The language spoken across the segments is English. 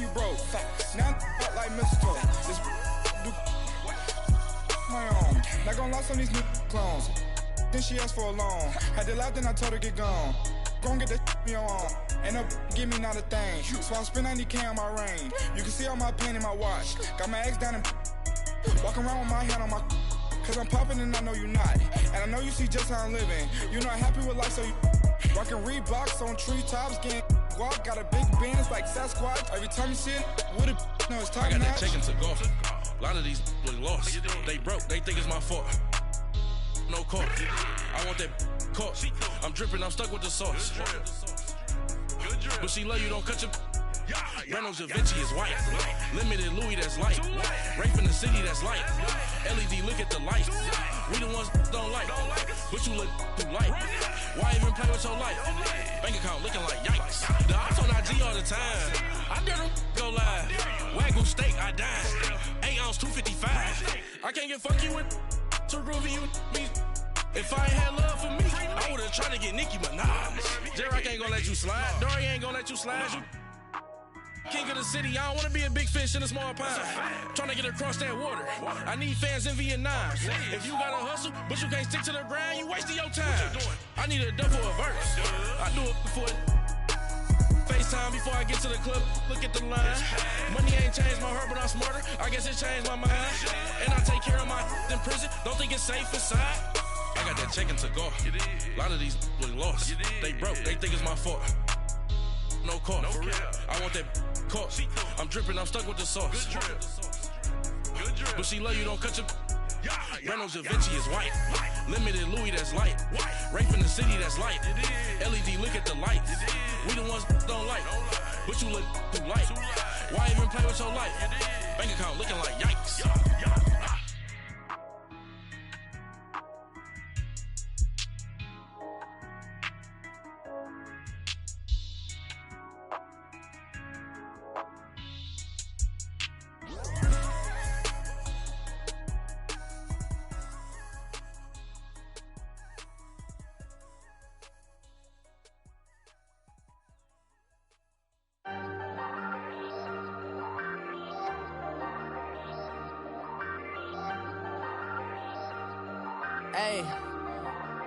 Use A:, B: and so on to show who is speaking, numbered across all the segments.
A: you broke. Now I'm out like mistletoe. This do my own. Not gonna lie on these new clones. Then she asked for a loan. Had to laugh, then I told her get gone. Gon' get that me on. Ain't no give me not a thing. So I spend 90K on my range. You can see all my pain in my watch. Got my ex down and walking around with my hand on my. Cause I'm popping and I know you not. And I know you see just how I'm living. You not happy with life, so you rockin' Reeboks on treetops, getting walk. Got a big Benz like Sasquatch. Every time you see it, with it, no, it's top
B: I got
A: notch.
B: that chicken to go. A lot of these look lost. They broke, they think it's my fault. No court. I want that court. I'm dripping, I'm stuck with the sauce. But she love you, don't cut your. Reynolds Da Vinci is white. Limited Louis, that's light. Rape in the city, that's light. LED, look at the light. We the ones don't like. But you look too light. Why even play with your life? Bank account looking like yikes. The ops on IG all the time. I dare them go live. Wagyu steak, I dine. 8 ounce, 255. I can't get funky with too groovy you me. If I ain't had love for me, I would've tried to get Nicki Minaj. J-Rock ain't gonna let you slide. Dory ain't gonna let you slide. King of the city, I don't wanna be a big fish in a small pond. Tryna get across that water. I need fans in Vietnam. If you gotta hustle, but you can't stick to the grind, you wasting your time. I need a dub for a verse. I do it for FaceTime before I get to the club. Look at the line. Money ain't changed my heart, but I'm smarter. I guess it changed my mind. And I take care of my in prison. Don't think it's safe inside. I got that chicken to go. A lot of these look lost. They broke, they think it's my fault. No court. I want that court. I'm dripping, I'm stuck with the sauce. But she love you, don't cut your. Reynolds Da Vinci is white. Limited Louis, that's light. Rape in the city, that's light. LED, look at the lights. We the ones don't like. But you look too light. Why even play with your life? Bank account looking like yikes.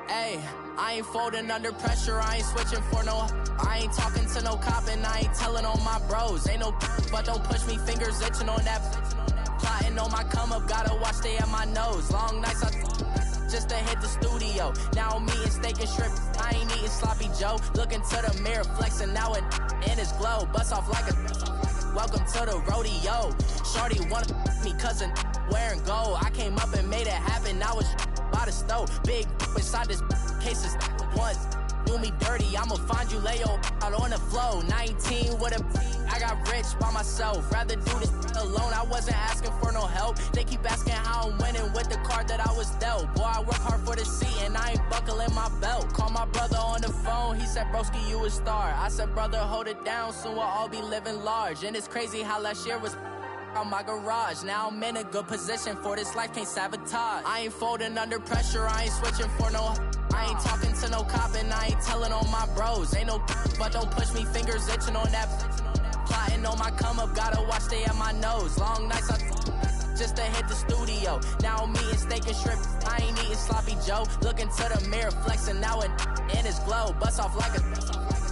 C: Ayy, I ain't folding under pressure, I ain't switching for no. I ain't talking to no cop and I ain't telling on my bros. Ain't no but don't push me, fingers itching on that. Plotting on my come up, gotta watch stay at my nose. Long nights just to hit the studio. Now I'm eating steak and shrimp, I ain't eating sloppy Joe. Looking to the mirror, flexing now and in his glow. Bust off like a welcome to the rodeo. Shorty wanna me cousin wearing gold. I came up and made it happen, I was by the stove. Big inside this cases once do me dirty, I'ma find you, lay your out on the floor. 19 with a I got rich by myself, rather do this alone. I wasn't asking for no help, they keep asking how I'm winning with the card that I was dealt. Boy, I work hard for the seat and I ain't buckling my belt. Call my brother on the phone, he said, broski, you a star. I said, brother, hold it down, soon we'll all be living large. And it's crazy how last year was on my garage. Now I'm in a good position for this life, can't sabotage. I ain't folding under pressure, I ain't switching for no. I ain't talking to no cop and I ain't telling on my bros. Ain't no but don't push me, fingers itching on that. Plotting on my come up, gotta watch stay at my nose. Long nights just to hit the studio. Now I'm eating steak and shrimp, I ain't eating sloppy Joe. Looking to the mirror, flexing now and in his glow. Bust off like a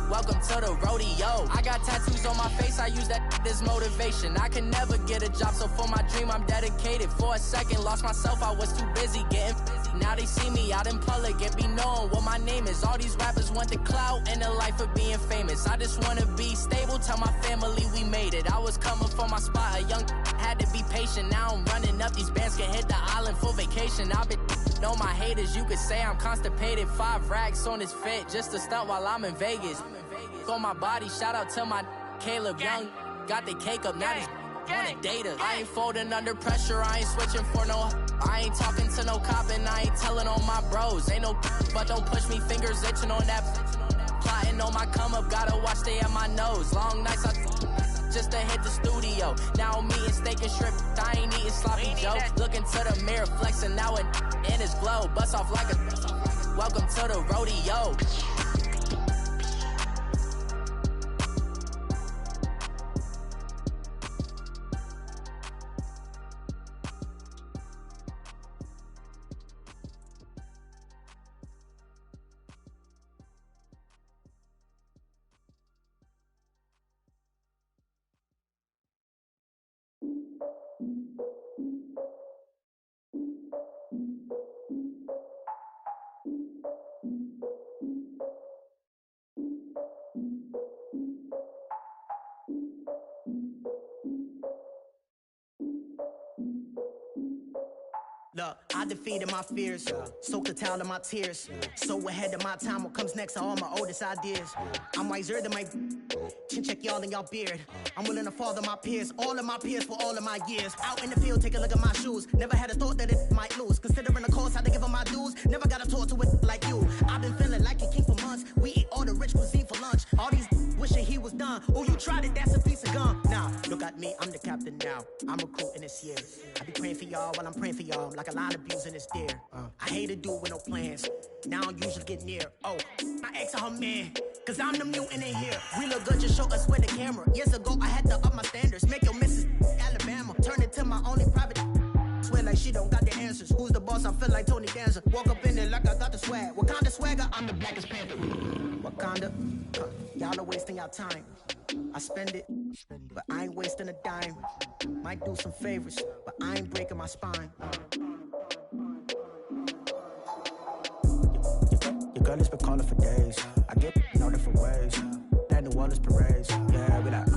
C: welcome to the rodeo. I got tattoos on my face, I use that as motivation. I can never get a job, so for my dream I'm dedicated. For a second, lost myself, I was too busy getting now they see me out in public and be knowing what my name is. All these rappers want the clout and the life of being famous. I just wanna be stable, tell my family we made it. I was coming for my spot, a young had to be patient. Now I'm running up, these bands can hit the island for vacation. I've been know my haters, you could say I'm constipated. 5 racks on his fit, just to stunt while I'm in Vegas. On my body, shout out to my Caleb Young. Got the cake up, now he's on a data. I ain't folding under pressure, I ain't switching for no. I ain't talking to no cop and I ain't telling on my bros. Ain't no but don't push me, fingers itching on that. Plotting on my come up, gotta watch stay at my nose. Long nights just to hit the studio. Now I'm eating steak and shrimp, I ain't eating sloppy Joe. Looking to the mirror, flexing now and in his glow. Bust off like a welcome to the rodeo.
D: Look, I defeated my fears, soaked the towel in my tears. So ahead of my time, what comes next are all my oldest ideas. I'm wiser than my chin check y'all in y'all beard. I'm willing to father my peers, all of my peers for all of my years. Out in the field, take a look at my shoes. Never had a thought that it might lose. Considering the cost, had to give them my dues. Never got a talk to it like you. I've been feeling like a king for months. We eat all the rich cuisine for lunch. All these wishing he was done. Oh, you tried it, that's a piece of gum. Now, look at me, I'm the captain now. I'm recruiting this year. I be praying for y'all while I'm praying for y'all. Like a line abusing this deer. I hate a dude with no plans. Now I usually get near. Oh, my ex her man. Cause I'm the mutant in here. We look good, just show us with the camera. Years ago, I had to up my standards. Make your missus Alabama. Turn it to my only private. Swear like she don't got the answers. Who's the boss? I feel like Tony Danza. Walk up in there like I got the swag. What kind of swagger? I'm the blackest panther. Wakanda. Y'all are wasting your time. I spend it, but I ain't wasting a dime. Might do some favors, but I ain't breaking my spine. Your girl has been calling for days. I get in all different ways. That New Orleans parades. Yeah, we like,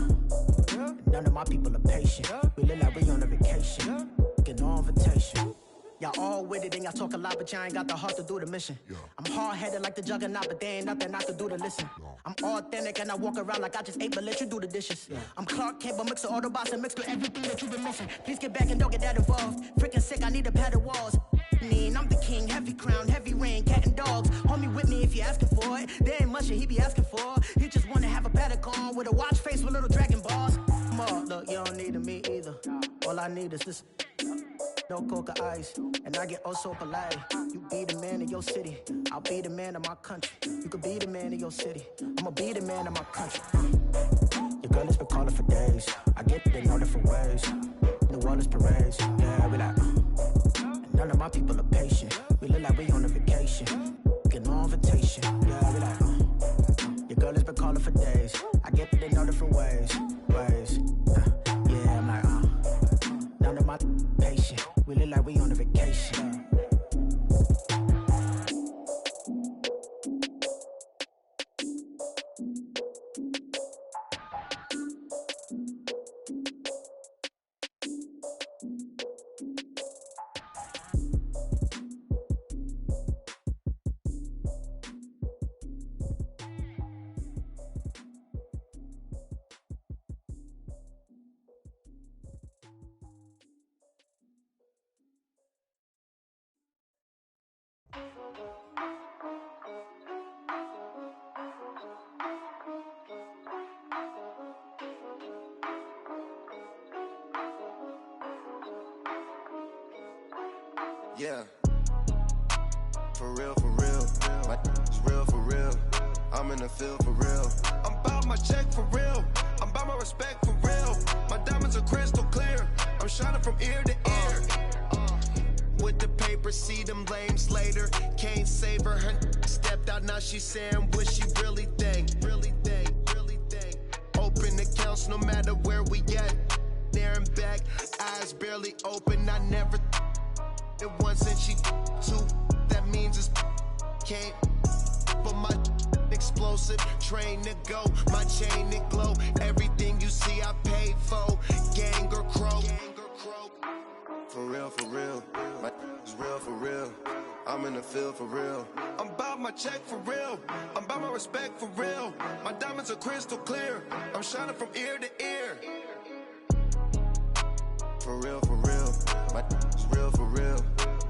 D: none of my people are patient. We look like we on a vacation. Get no invitation. Y'all all with it and y'all talk a lot, but y'all ain't got the heart to do the mission. I'm hard-headed like the juggernaut, but there ain't nothing I can do to listen. I'm authentic and I walk around like I just ate, but let you do the dishes. I'm Clark Kent, but mix with Autobots and mix with everything that you've been missing. Please get back and don't get that involved. Freaking sick, I need to pad the walls. I'm the king, heavy crown, heavy rain, cat and dogs. Homie with me if you're asking for it. There ain't much that he be asking for. He just wanna have a paddock on with a watch face with little dragon balls. Look, you don't need me either. All I need is this. No coca ice, and I get oh so polite. You be the man of your city, I'll be the man of my country. You could be the man of your city, I'ma be the man of my country. Your girl has been calling for days. I get it in all different ways. New Orleans parades, yeah, we like. None of my people are patient. We look like we on a vacation. Get no invitation, yeah, we like. Your girl has been calling for days. I get it in all different ways. Yeah, I'm like, none of my patient. We look like we on a vacation.
E: Yeah, for real, my it's real for real. I'm in the field for real. I'm about my check for real. I'm about my respect for real. My diamonds are crystal clear. I'm shining from ear to ear. With the paper, see them lames later. Can't save her. Her stepped out, now she saying what she really think. Open accounts no matter where we at. There and back, eyes barely open. I never it once and she two. That means it's can't. But my explosive train to go. My chain it glow. Everything you see I paid for. Gang or crow. For real. My is real for real. I'm in the field for real. I'm about my check for real. I'm about my respect for real. My diamonds are crystal clear. I'm shining from ear to ear. For real. My is real for real.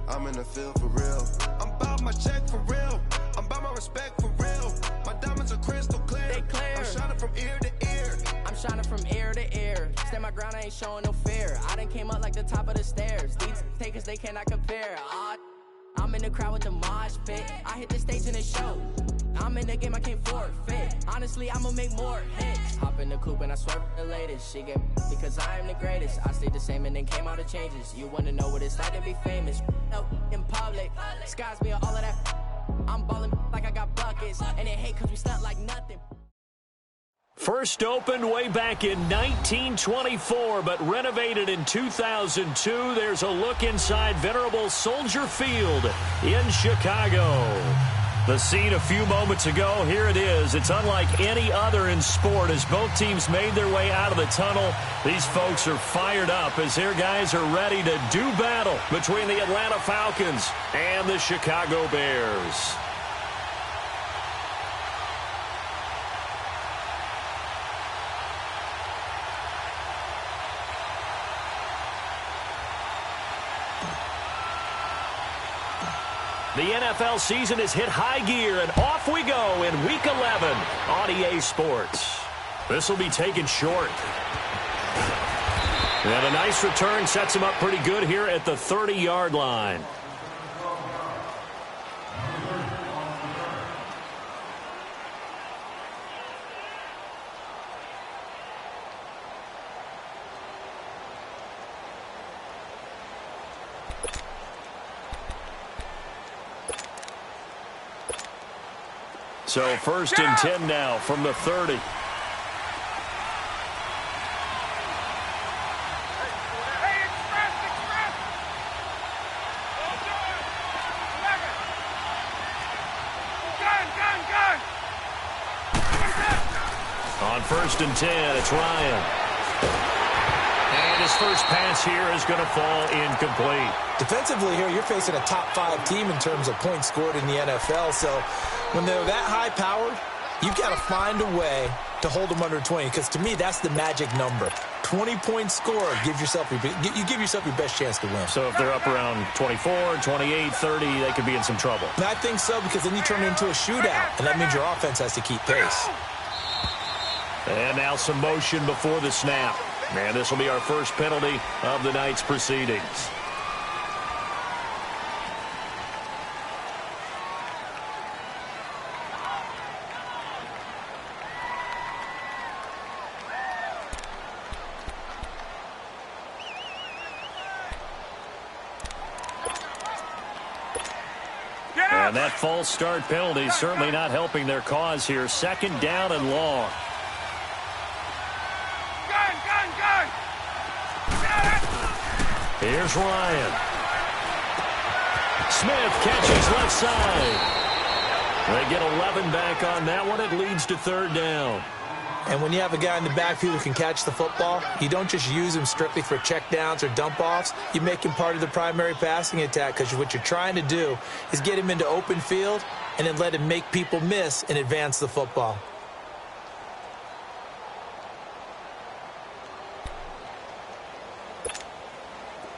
E: I'm in the field for real. I'm about my check for real. I'm about my respect for real. My diamonds are crystal clear.
C: They clear.
E: I'm shining from ear to ear.
C: I'm shining from ear to ear. Stand my ground, I ain't showing no fear. I done came up like the top of the stairs. These takers, they cannot compare. I'm in the crowd with the mosh pit. I hit the stage in the show. I'm in the game, I can't forfeit. Honestly, I'ma make more hits. Hop in the coupe and I swerve the latest. She get because I am the greatest. I stayed the same and then came out of changes. You wanna know what it's like to be famous? No, in public, skies be all of that. I'm ballin' like I got buckets. And they hate cause we stunt like nothing.
F: First opened way back in 1924, but renovated in 2002. There's a look inside venerable Soldier Field in Chicago. The scene a few moments ago, here it is. It's unlike any other in sport as both teams made their way out of the tunnel. These folks are fired up as their guys are ready to do battle between the Atlanta Falcons and the Chicago Bears. The NFL season has hit high gear, and off we go in Week 11 on EA Sports. This will be taken short. And a nice return sets him up pretty good here at the 30-yard line. So 1st and 10 now from the 30. On 1st and 10, it's Ryan. And his first pass here is going to fall incomplete.
G: Defensively here, you're facing a top 5 team in terms of points scored in the NFL. So when they're that high-powered, you've got to find a way to hold them under 20. Because to me, that's the magic number. 20 points scored, you give yourself your best chance to win.
F: So if they're up around 24, 28, 30, they could be in some trouble.
G: And I think so, because then you turn it into a shootout, and that means your offense has to keep pace.
F: And now some motion before the snap. And this will be our first penalty of the night's proceedings. And that false start penalty certainly not helping their cause here. 2nd down and long. Here's Ryan. Smith catches left side. They get 11 back on that one. It leads to 3rd down.
G: And when you have a guy in the backfield who can catch the football, you don't just use him strictly for checkdowns or dump-offs. You make him part of the primary passing attack, because what you're trying to do is get him into open field and then let him make people miss and advance the football.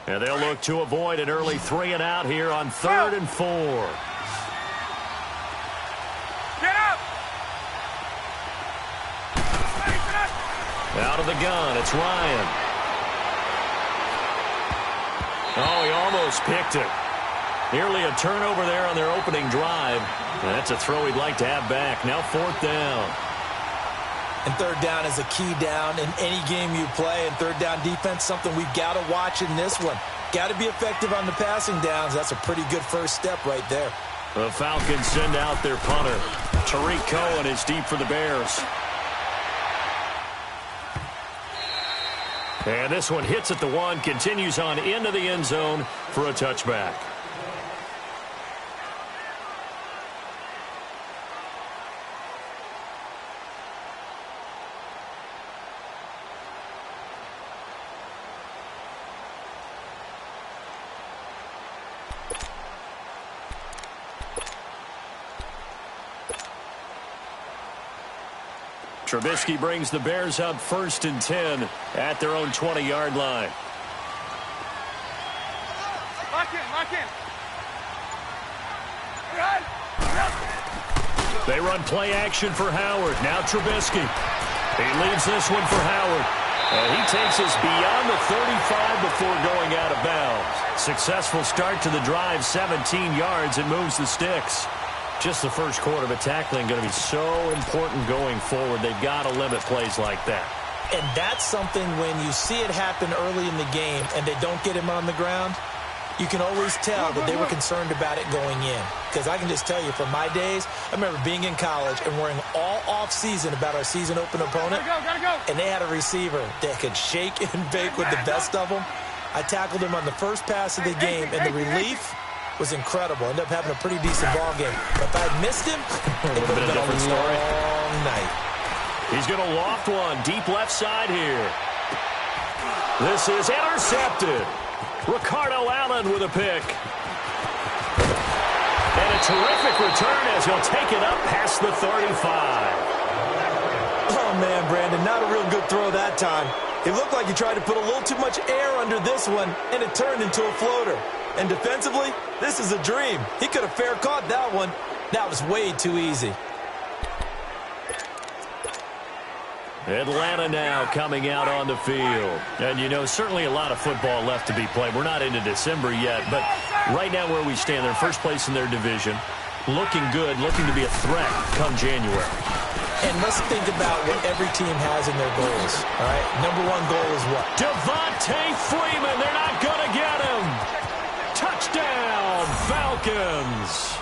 F: And they'll look to avoid an early 3 and out here on 3rd and 4.
A: Get up!
F: Out of the gun, it's Ryan. Oh, he almost picked it. Nearly a turnover there on their opening drive. And that's a throw he'd like to have back. Now 4th down.
G: And 3rd down is a key down in any game you play. And 3rd down defense, something we've got to watch in this one. Got to be effective on the passing downs. That's a pretty good first step right there.
F: The Falcons send out their punter. Tariq Cohen is deep for the Bears. And this one hits at the 1, continues on into the end zone for a touchback. Trubisky brings the Bears up 1st and 10 at their own 20-yard line.
A: Lock in.
F: They run play action for Howard. Now Trubisky. He leaves this one for Howard. And he takes us beyond the 35 before going out of bounds. Successful start to the drive, 17 yards, and moves the sticks. Just the first quarter, but tackling going to be so important going forward. They've got to limit plays like that.
G: And that's something when you see it happen early in the game and they don't get him on the ground, you can always tell that they were concerned about it going in. Because I can just tell you, from my days, I remember being in college and worrying all off-season about our season open opponent.
A: Gotta go.
G: And they had a receiver that could shake and bake with the best of them. I tackled him on the first pass of the game, and the relief was incredible. Ended up having a pretty decent ball game. But if I had missed him, it would have been a different story. Long night.
F: He's going to loft one deep left side here. This is intercepted. Ricardo Allen with a pick. And a terrific return as he'll take it up past the 35.
G: Oh, man, Brandon, not a real good throw that time. It looked like he tried to put a little too much air under this one, and it turned into a floater. And defensively, this is a dream. He could have fair caught that one. That was way too easy.
F: Atlanta now coming out on the field. And, you know, certainly a lot of football left to be played. We're not into December yet, but right now where we stand, they're first place in their division. Looking good, looking to be a threat come January.
G: And let's think about what every team has in their goals, all right? Number one goal is what?
F: Devontae Freeman, they're not going to get him. Touchdown, Falcons.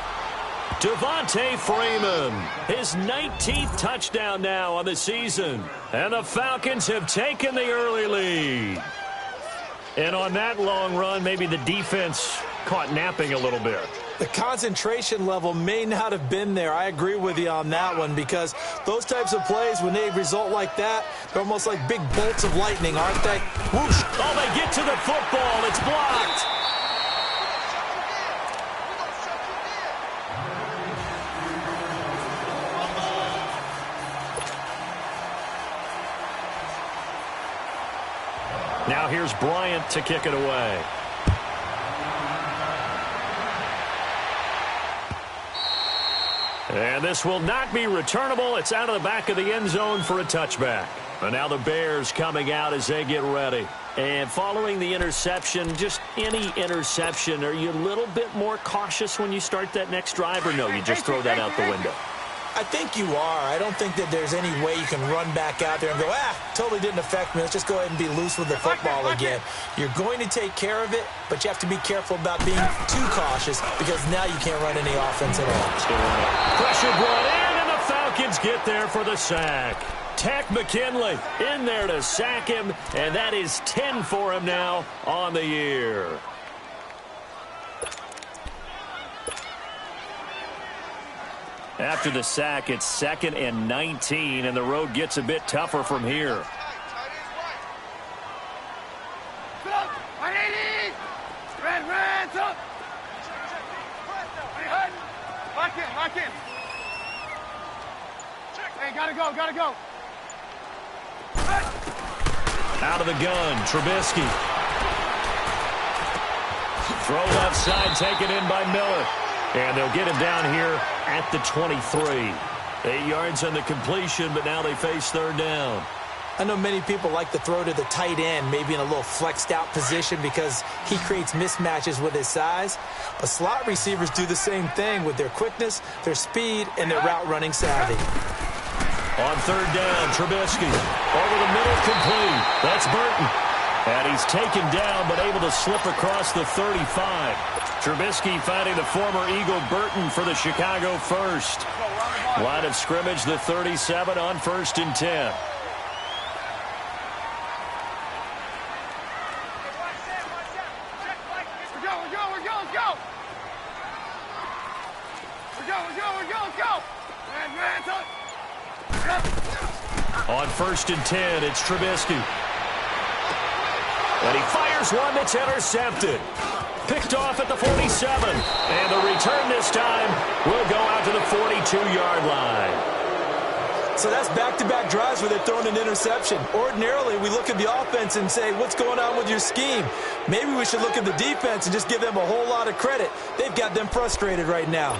F: Devontae Freeman, his 19th touchdown now on the season. And the Falcons have taken the early lead. And on that long run, maybe the defense caught napping a little bit.
G: The concentration level may not have been there. I agree with you on that one because those types of plays, when they result like that, they're almost like big bolts of lightning, aren't they? Whoosh.
F: Oh, they get to the football. It's blocked. Now here's Bryant to kick it away. And this will not be returnable. It's out of the back of the end zone for a touchback. And now the Bears coming out as they get ready. And following the interception, just any interception, are you a little bit more cautious when you start that next drive, or no, you just throw that out the window?
G: I think you are. I don't think that there's any way you can run back out there and go, totally didn't affect me. Let's just go ahead and be loose with the football again. You're going to take care of it, but you have to be careful about being too cautious because now you can't run any offense at all.
F: Pressure brought in, and the Falcons get there for the sack. Tack McKinley in there to sack him, and that is 10 for him now on the year. After the sack, it's 2nd and 19, and the road gets a bit tougher from here.
H: Lock in. Hey, gotta go.
F: Out of the gun, Trubisky. Throw left side, taken in by Miller. And they'll get him down here at the 23. 8 yards on the completion, but now they face third down.
G: I know many people like to throw to the tight end, maybe in a little flexed out position because he creates mismatches with his size. But slot receivers do the same thing with their quickness, their speed, and their route running savvy.
F: On third down, Trubisky over the middle, complete. That's Burton. And he's taken down but able to slip across the 35. Trubisky finding the former Eagle Burton for the Chicago first. Line of scrimmage, the 37 on 1st and 10. On 1st and 10, it's Trubisky. And he fires one that's intercepted. Picked off at the 47. And the return this time will go out to the 42-yard line.
G: So that's back-to-back drives where they're throwing an interception. Ordinarily, we look at the offense and say, what's going on with your scheme? Maybe we should look at the defense and just give them a whole lot of credit. They've got them frustrated right now.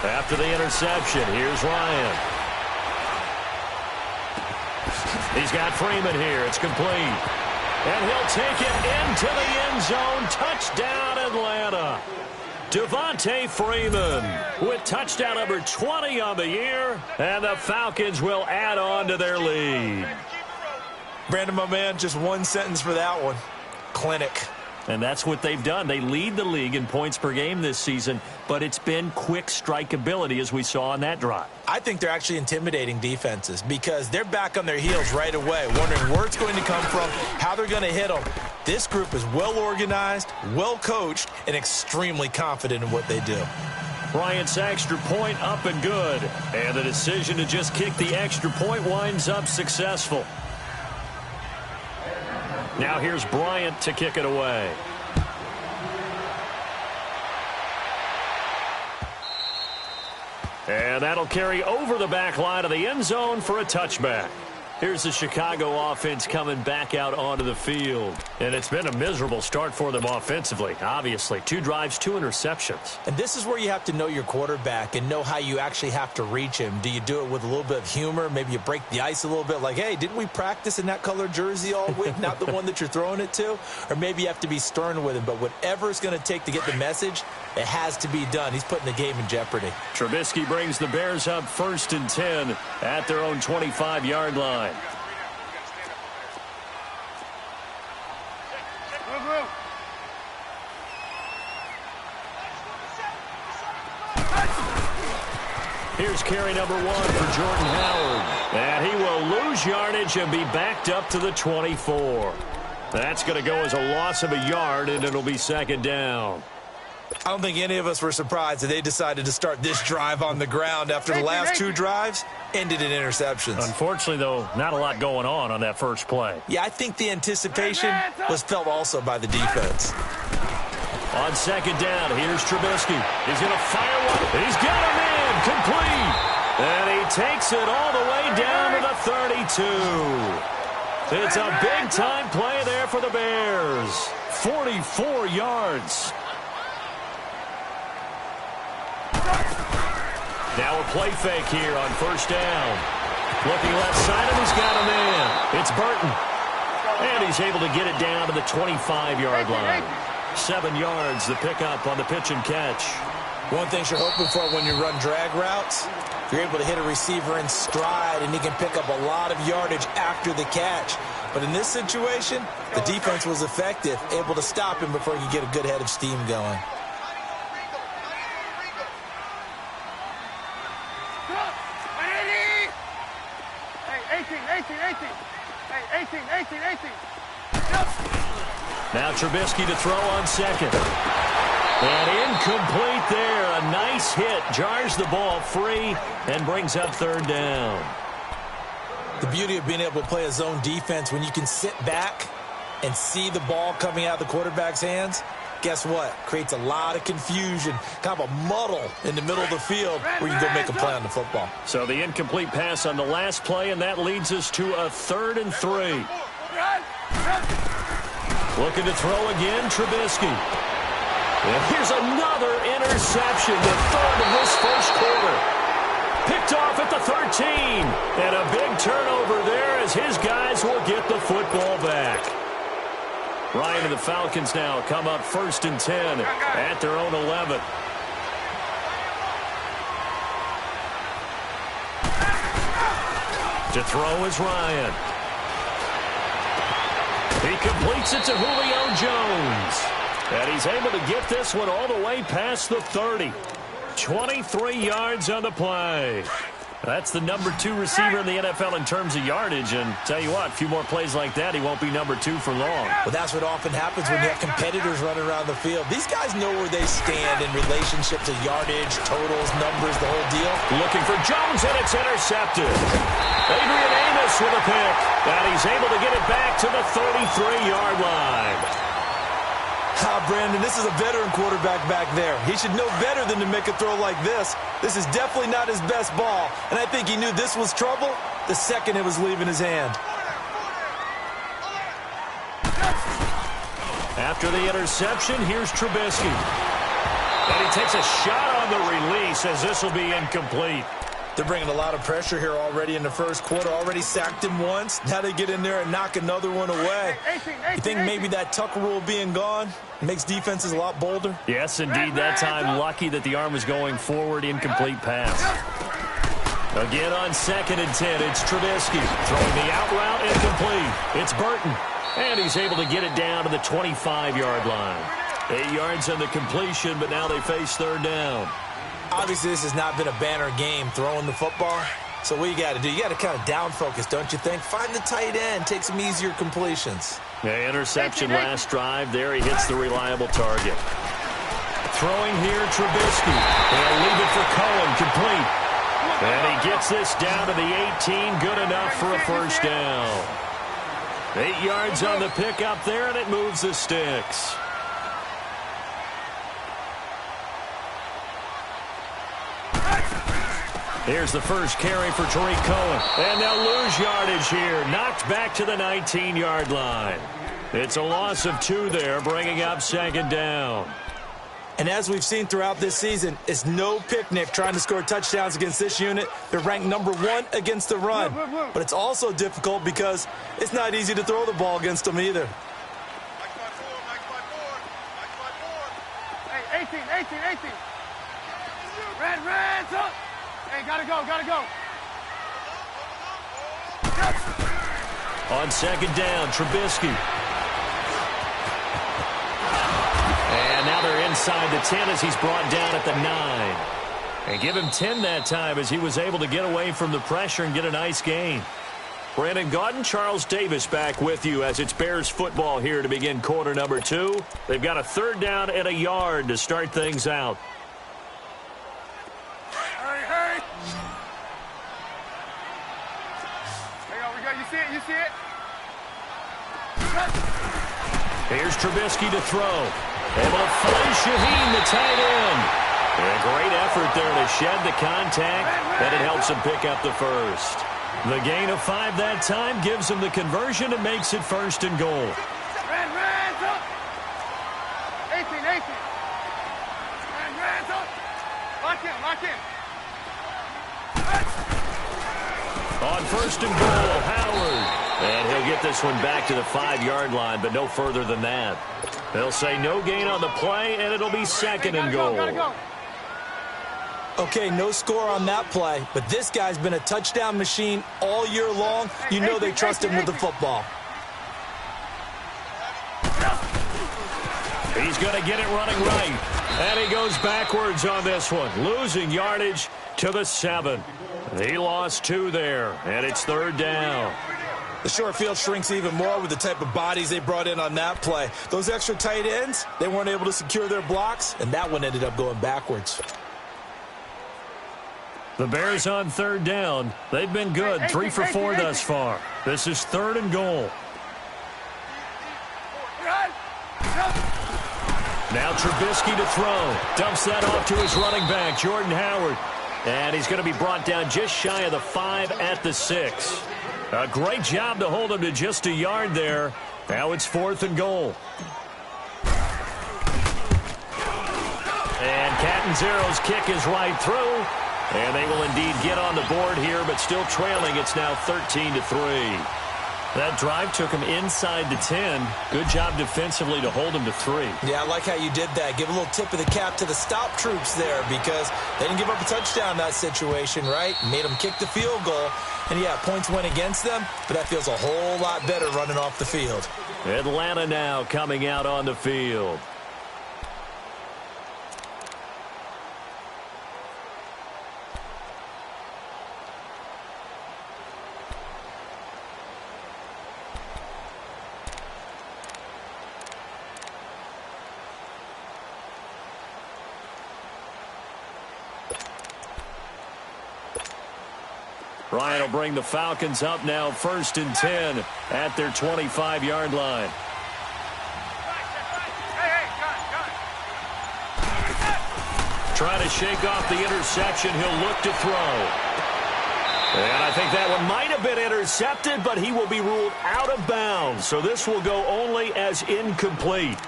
F: After the interception, here's Ryan. He's got Freeman here. It's complete. And he'll take it into the end zone. Touchdown, Atlanta. Devontae Freeman with touchdown number 20 on the year. And the Falcons will add on to their lead.
G: Brandon, my man, just one sentence for that one. Clinic.
F: And that's what they've done. They lead the league in points per game this season, but it's been quick strikeability as we saw on that drive.
G: I think they're actually intimidating defenses because they're back on their heels right away, wondering where it's going to come from, how they're going to hit them. This group is well organized, well coached, and extremely confident in what they do.
F: Bryant's extra point up and good. And the decision to just kick the extra point winds up successful. Now here's Bryant to kick it away. And that'll carry over the back line of the end zone for a touchback. Here's the Chicago offense coming back out onto the field. And it's been a miserable start for them offensively, obviously. 2 drives, 2 interceptions.
G: And this is where you have to know your quarterback and know how you actually have to reach him. Do you do it with a little bit of humor? Maybe you break the ice a little bit like, hey, didn't we practice in that color jersey all week? Not the one that you're throwing it to? Or maybe you have to be stern with him. But whatever it's going to take to get the message, it has to be done. He's putting the game in jeopardy.
F: Trubisky brings the Bears up 1st and 10 at their own 25-yard line. Here's carry number 1 for Jordan Howard. And he will lose yardage and be backed up to the 24. That's going to go as a loss of a yard, and it'll be 2nd down.
G: I don't think any of us were surprised that they decided to start this drive on the ground after the last 2 drives ended in interceptions.
F: Unfortunately, though, not a lot going on that first play.
G: Yeah, I think the anticipation was felt also by the defense.
F: On 2nd down, here's Trubisky. He's going to fire one. He's got him in, complete. And he takes it all the way down to the 32. It's a big-time play there for the Bears. 44 yards. Now a play fake here on 1st down. Looking left side, and he's got a man. It's Burton. And he's able to get it down to the 25-yard line. 7 yards, the pickup on the pitch and catch.
G: One thing you're hoping for when you run drag routes, you're able to hit a receiver in stride, and he can pick up a lot of yardage after the catch. But in this situation, the defense was effective, able to stop him before he could get a good head of steam going.
H: Hey, 18.
F: Now Trubisky to throw on 2nd. And incomplete there. A nice hit. Jars the ball free and brings up 3rd down.
G: The beauty of being able to play a zone defense when you can sit back and see the ball coming out of the quarterback's hands, guess what? Creates a lot of confusion, kind of a muddle in the middle of the field where you can go make a play on the football.
F: So the incomplete pass on the last play, and that leads us to a 3rd and 3. Looking to throw again, Trubisky. And here's another interception, the 3rd of this first quarter. Picked off at the 13. And a big turnover there as his guys will get the football back. Ryan and the Falcons now come up 1st and 10 at their own 11. To throw is Ryan. He completes it to Julio Jones. And he's able to get this one all the way past the 30. 23 yards on the play. That's the number 2 receiver in the NFL in terms of yardage. And tell you what, a few more plays like that, he won't be number 2 for long.
G: Well, that's what often happens when you have competitors running around the field. These guys know where they stand in relationship to yardage, totals, numbers, the whole deal.
F: Looking for Jones, and it's intercepted. Adrian Amos with a pick. And he's able to get it back to the 33-yard line.
G: Brandon, this is a veteran quarterback back there. He should know better than to make a throw like this. This is definitely not his best ball, and I think he knew this was trouble the second it was leaving his hand.
F: After the interception, here's Trubisky. And he takes a shot on the release as this will be incomplete.
G: They're bringing a lot of pressure here already in the first quarter. Already sacked him once. Now they get in there and knock another one away. You think maybe that tuck rule being gone makes defenses a lot bolder?
F: Yes, indeed. That time, lucky that the arm was going forward. Incomplete pass. Again on 2nd and 10, it's Trubisky. Throwing the out route, incomplete. It's Burton. And he's able to get it down to the 25-yard line. 8 yards on the completion, but now they face third down.
G: Obviously, this has not been a banner game throwing the football. So what you got to do, you got to kind of down focus, don't you think? Find the tight end, take some easier completions.
F: Yeah, interception last drive. There he hits the reliable target. Throwing here, Trubisky. They'll leave it for Cohen, complete. And he gets this down to the 18, good enough for a first down. 8 yards on the pickup there, and it moves the sticks. Here's the first carry for Tariq Cohen. And they'll lose yardage here. Knocked back to the 19-yard line. It's a loss of 2 there, bringing up second down.
G: And as we've seen throughout this season, it's no picnic trying to score touchdowns against this unit. They're ranked #1 against the run. But it's also difficult because it's not easy to throw the ball against them either.
H: Hey, 18. Red, up. Hey, gotta go.
F: On second down, Trubisky. And now they're inside the 10 as he's brought down at the 9. And give him 10 that time as he was able to get away from the pressure and get a nice gain. Brandon Gaudin, Charles Davis back with you as it's Bears football here to begin quarter number 2. They've got a third down and a yard to start things out.
H: Hurry. There you see it?
F: Here's Trubisky to throw. Able to find Shaheen, the tight end. And a great effort there to shed the contact, and it helps him pick up the first. The gain of 5 that time gives him the conversion and makes it first and goal.
H: Red, up. 18. Red, up. Lock in.
F: On first and goal, Howard. And he'll get this one back to the 5-yard line, but no further than that. They'll say no gain on the play, and it'll be second and goal.
H: Gotta go.
G: Okay, no score on that play, but this guy's been a touchdown machine all year long. You know they trust him with the football.
F: He's going to get it running right. And he goes backwards on this one, losing yardage to the 7. He lost 2 there, and it's third down.
G: The short field shrinks even more with the type of bodies they brought in on that play. Those extra tight ends, they weren't able to secure their blocks, and that one ended up going backwards.
F: The Bears on third down. They've been good, 3 for 4 thus far. This is third and goal. Now Trubisky to throw. Dumps that off to his running back, Jordan Howard. And he's going to be brought down just shy of the 5 at the 6. A great job to hold him to just a yard there. Now it's 4th and goal. And Catanzaro's kick is right through. And they will indeed get on the board here, but still trailing. It's now 13-3. That drive took him inside the 10. Good job defensively to hold him to 3.
G: Yeah, I like how you did that. Give a little tip of the cap to the stop troops there because they didn't give up a touchdown in that situation, right? Made them kick the field goal. And, yeah, points went against them, but that feels a whole lot better running off the field.
F: Atlanta now coming out on the field. Ryan will bring the Falcons up now 1st and 10 at their 25-yard line. Trying to shake off the interception. He'll look to throw. And I think that one might have been intercepted, but he will be ruled out of bounds. So this will go only as incomplete.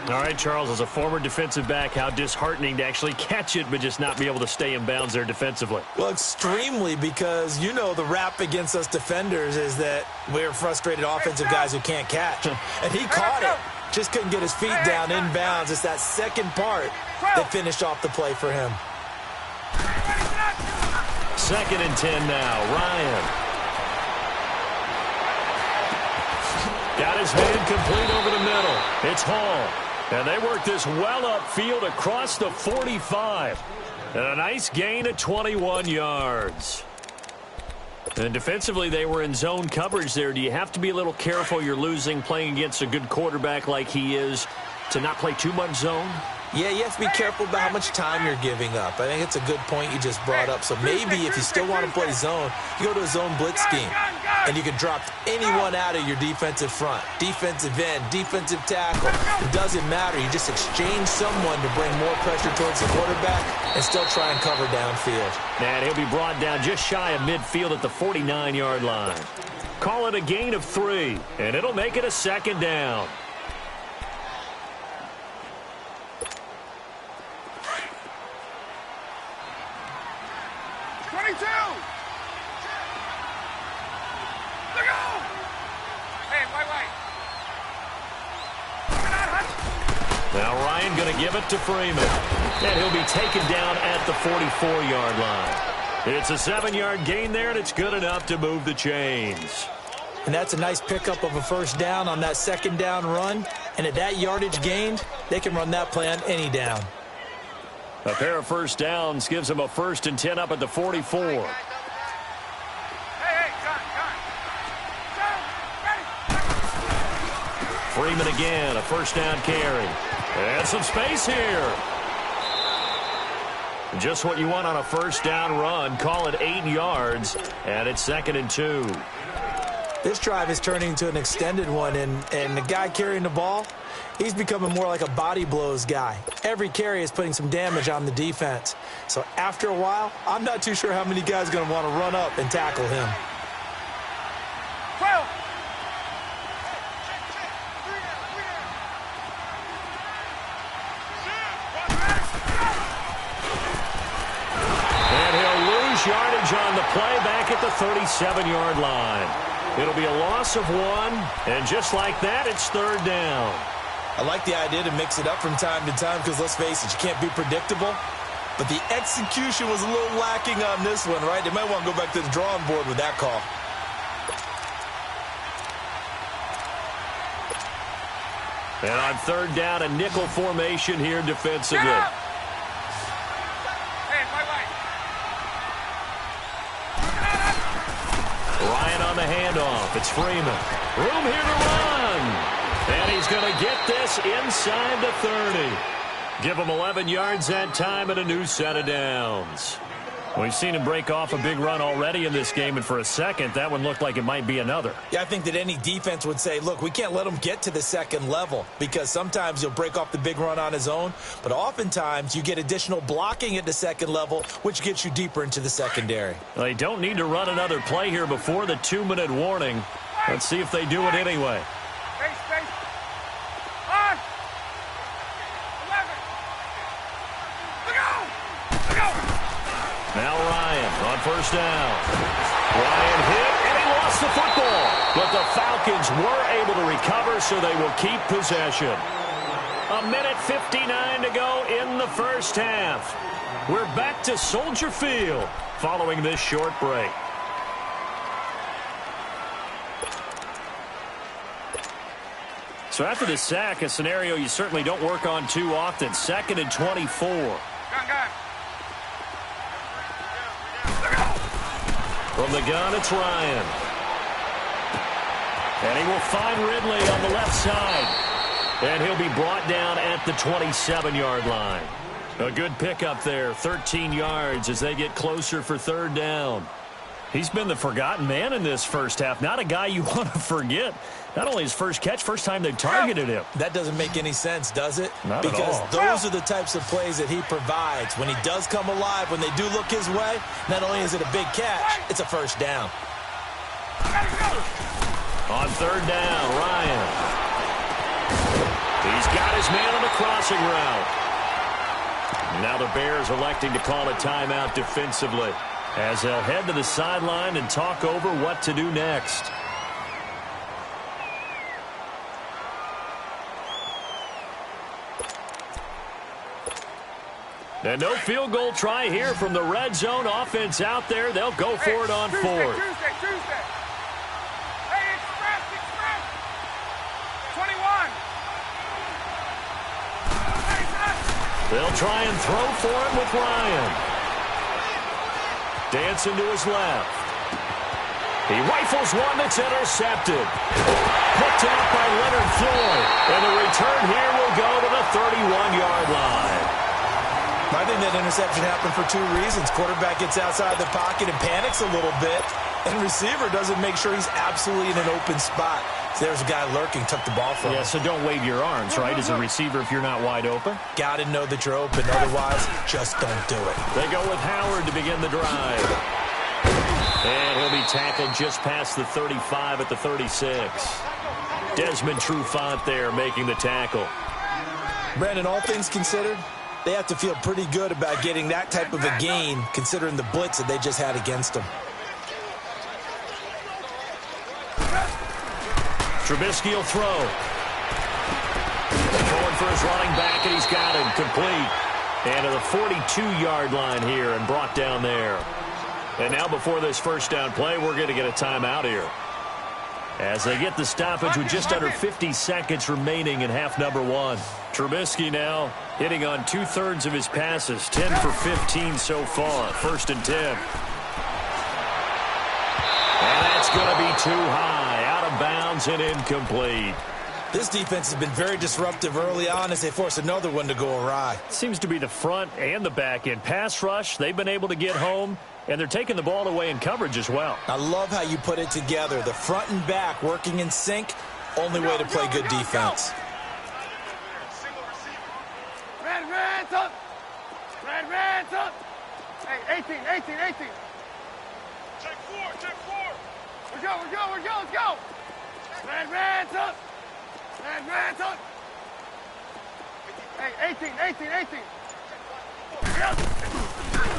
F: All right, Charles, as a former defensive back, how disheartening to actually catch it but just not be able to stay in bounds there defensively.
G: Well, extremely, because you know the rap against us defenders is that we're frustrated offensive guys who can't catch. And he caught it. Just couldn't get his feet down in bounds. It's that second part that finished off the play for him.
F: 2nd and 10 now. Ryan. Got his man complete over the middle. It's Hall. And they work this well upfield across the 45. And a nice gain of 21 yards. And defensively, they were in zone coverage there. Do you have to be a little careful you're losing playing against a good quarterback like he is to not play too much zone?
G: Yeah, you have to be careful about how much time you're giving up. I think it's a good point you just brought up. So maybe if you still want to play zone, you go to a zone blitz scheme. And you can drop anyone out of your defensive front. Defensive end, defensive tackle. It doesn't matter. You just exchange someone to bring more pressure towards the quarterback and still try and cover downfield.
F: And he'll be brought down just shy of midfield at the 49-yard line. Call it a gain of 3, and it'll make it a second down. Now Ryan going to give it to Freeman. And he'll be taken down at the 44-yard line. It's a 7-yard gain there, and it's good enough to move the chains.
G: And that's a nice pickup of a first down on that second down run. And at that yardage gained, they can run that play on any down.
F: A pair of first downs gives them a 1st and 10 up at the 44. Freeman again, a first down carry. And some space here. Just what you want on a first down run. Call it 8 yards, and it's 2nd and 2.
G: This drive is turning into an extended one, and the guy carrying the ball, he's becoming more like a body blows guy. Every carry is putting some damage on the defense. So after a while, I'm not too sure how many guys are going to want to run up and tackle him.
H: 12.
F: Yardage on the play back at the 37-yard line. It'll be a loss of 1, and just like that, it's 3rd down.
G: I like the idea to mix it up from time to time because, let's face it, you can't be predictable. But the execution was a little lacking on this one, right? They might want to go back to the drawing board with that call.
F: And on 3rd down, a nickel formation here defensively. Ryan on the handoff. It's Freeman. Room here to run. And he's going to get this inside the 30. Give him 11 yards that time and a new set of downs. We've seen him break off a big run already in this game, and for a second, that one looked like it might be another.
G: Yeah, I think that any defense would say, look, we can't let him get to the second level because sometimes he'll break off the big run on his own, but oftentimes you get additional blocking at the second level, which gets you deeper into the secondary.
F: They don't need to run another play here before the 2-minute warning. Let's see if they do it anyway. Now Ryan on first down. Ryan hit, and he lost the football. But the Falcons were able to recover, so they will keep possession. 1:59 to go in the first half. We're back to Soldier Field following this short break. So after the sack, a scenario you certainly don't work on too often. 2nd and 24. From the gun, it's Ryan. And he will find Ridley on the left side. And he'll be brought down at the 27-yard line. A good pickup there, 13 yards as they get closer for 3rd down. He's been the forgotten man in this first half. Not a guy you want to forget. Not only his first catch, first time they've targeted him.
G: That doesn't make any sense, does it?
F: Not at all.
G: Because those are the types of plays that he provides. When he does come alive, when they do look his way, not only is it a big catch, it's a first down.
F: On 3rd down, Ryan. He's got his man on the crossing route. Now the Bears electing to call a timeout defensively as they'll head to the sideline and talk over what to do next. And no field goal try here from the red zone offense out there. They'll go for it on 4th. They'll try and throw for him with Ryan. Dancing to his left. He rifles one that's intercepted. Picked off by Leonard Floyd. And the return here will go to the 31-yard line.
G: I think that interception happened for two reasons. Quarterback gets outside the pocket and panics a little bit. And receiver doesn't make sure he's absolutely in an open spot. So there's a guy lurking, took the ball from him.
F: Yeah, so don't wave your arms, right, as a receiver if you're not wide open.
G: Got to know that you're open. Otherwise, just don't do it.
F: They go with Howard to begin the drive. And he'll be tackled just past the 35 at the 36. Desmond Trufant there making the tackle.
G: Brandon, all things considered, they have to feel pretty good about getting that type of a gain considering the blitz that they just had against them.
F: Trubisky will throw. Going for his running back, and he's got him complete. And to the 42-yard line here and brought down there. And now before this first down play, we're going to get a timeout here. As they get the stoppage with just under 50 seconds remaining in half number one. Trubisky now hitting on 2/3 of his passes, 10 for 15 so far. 1st and 10. And that's going to be too high, out of bounds and incomplete.
G: This defense has been very disruptive early on as they force another one to go awry.
F: Seems to be the front and the back end. Pass rush, they've been able to get home, and they're taking the ball away in coverage as well.
G: I love how you put it together. The front and back working in sync, only way to play good defense.
H: Red, up. Red, up. Hey, 18. Check four. We're go, let's go. Red, up. Red, up. Hey, 18.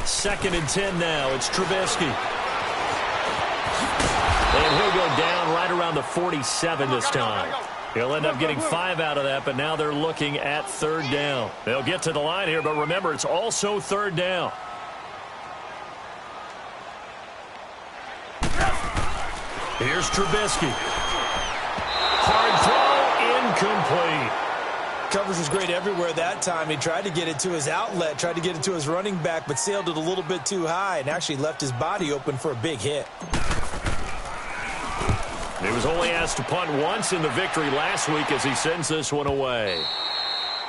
F: 2nd and 10 now. It's Trubisky. And he'll go down right around the 47 this time. He'll end up getting 5 out of that, but now they're looking at 3rd down. They'll get to the line here, but remember, it's also 3rd down. Here's Trubisky. Hard throw, incomplete.
G: Coverage was great everywhere that time. He tried to get it to his outlet, tried to get it to his running back, but sailed it a little bit too high and actually left his body open for a big hit.
F: He was only asked to punt once in the victory last week as he sends this one away.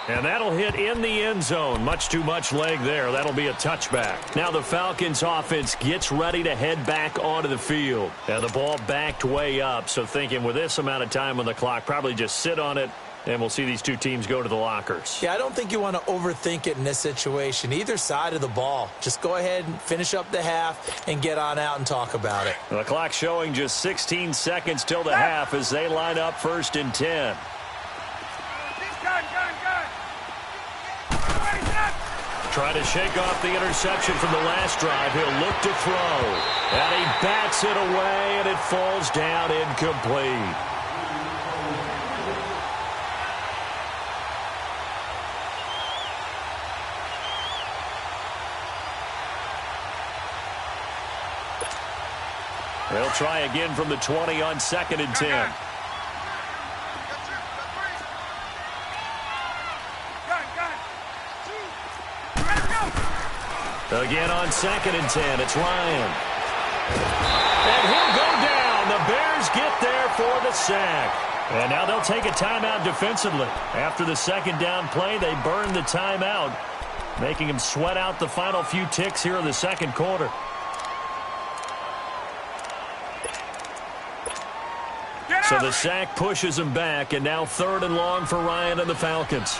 F: And that'll hit in the end zone. Much too much leg there. That'll be a touchback. Now the Falcons offense gets ready to head back onto the field. Now the ball backed way up, so thinking with this amount of time on the clock, probably just sit on it, and we'll see these two teams go to the lockers.
G: Yeah, I don't think you want to overthink it in this situation. Either side of the ball. Just go ahead and finish up the half and get on out and talk about it.
F: The clock showing just 16 seconds till the half as they line up 1st and 10. Try to shake off the interception from the last drive. He'll look to throw. And he bats it away, and it falls down incomplete. They'll try again from the 20 on 2nd and 10. Again on 2nd and 10, it's Ryan. And he'll go down. The Bears get there for the sack. And now they'll take a timeout defensively. After the 2nd down play, they burn the timeout, making them sweat out the final few ticks here in the 2nd quarter. So the sack pushes him back, and now 3rd and long for Ryan and the Falcons.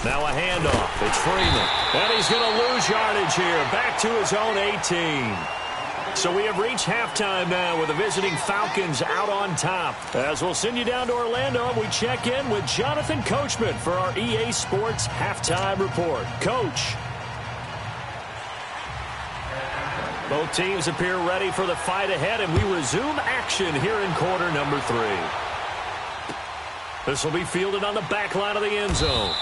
F: Now a handoff. It's Freeman. And he's going to lose yardage here. Back to his own 18. So we have reached halftime now with the visiting Falcons out on top. As we'll send you down to Orlando, we check in with Jonathan Coachman for our EA Sports Halftime Report. Coach. Both teams appear ready for the fight ahead, and we resume action here in quarter number 3. This will be fielded on the back line of the end zone.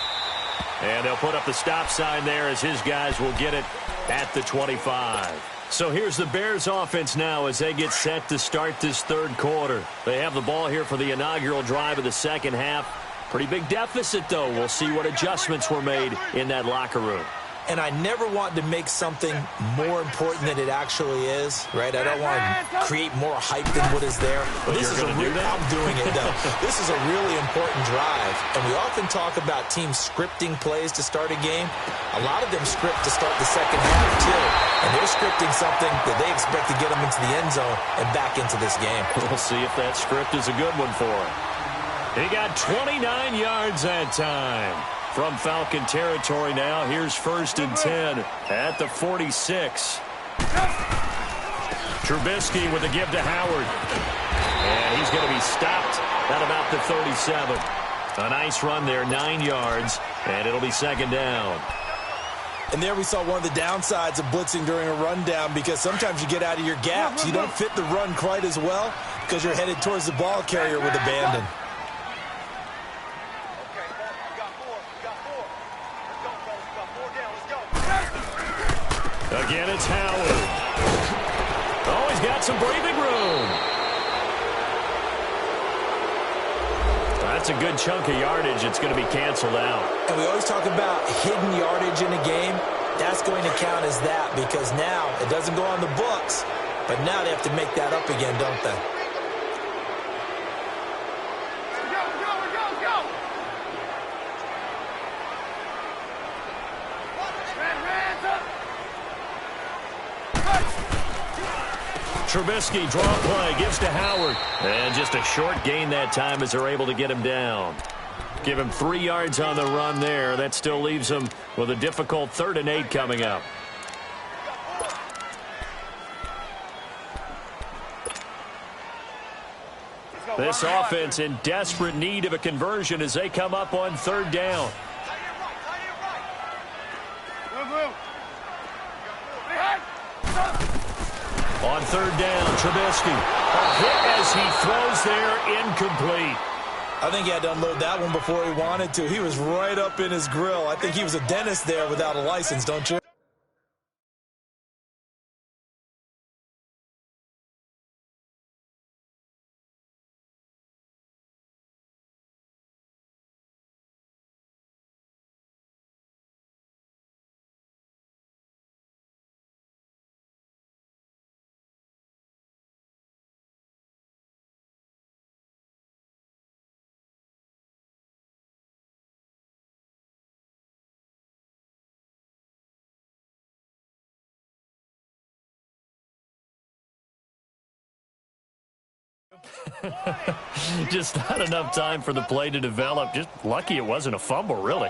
F: And they'll put up the stop sign there as his guys will get it at the 25. So here's the Bears offense now as they get set to start this third quarter. They have the ball here for the inaugural drive of the second half. Pretty big deficit, though. We'll see what adjustments were made in that locker room.
G: And I never want to make something more important than it actually is, right? I don't want to create more hype than what is there. But this is I'm doing it, though. This is a really important drive. And we often talk about teams scripting plays to start a game. A lot of them script to start the second half, too. And they're scripting something that they expect to get them into the end zone and back into this game.
F: We'll see if that script is a good one for him. He got 29 yards that time. From Falcon territory now, here's 1st and 10 at the 46. Trubisky with a give to Howard. And he's going to be stopped at about the 37. A nice run there, 9 yards, and it'll be 2nd down.
G: And there we saw one of the downsides of blitzing during a rundown, because sometimes you get out of your gaps. You don't fit the run quite as well because you're headed towards the ball carrier with abandon.
F: Again, it's Howard. Oh, he's got some breathing room. That's a good chunk of yardage. It's going to be canceled out.
G: And we always talk about hidden yardage in a game. That's going to count as that, because now it doesn't go on the books, but now they have to make that up again, don't they?
F: Trubisky, draw play, gives to Howard. And just a short gain that time as they're able to get him down. Give him 3 yards on the run there. That still leaves him with a difficult 3rd and 8 coming up. This offense in desperate need of a conversion as they come up on 3rd down. On 3rd down, Trubisky. A hit as he throws there, incomplete.
G: I think he had to unload that one before he wanted to. He was right up in his grill. I think he was a dentist there without a license, don't you?
F: Just not enough time for the play to develop. Just lucky it wasn't a fumble, really.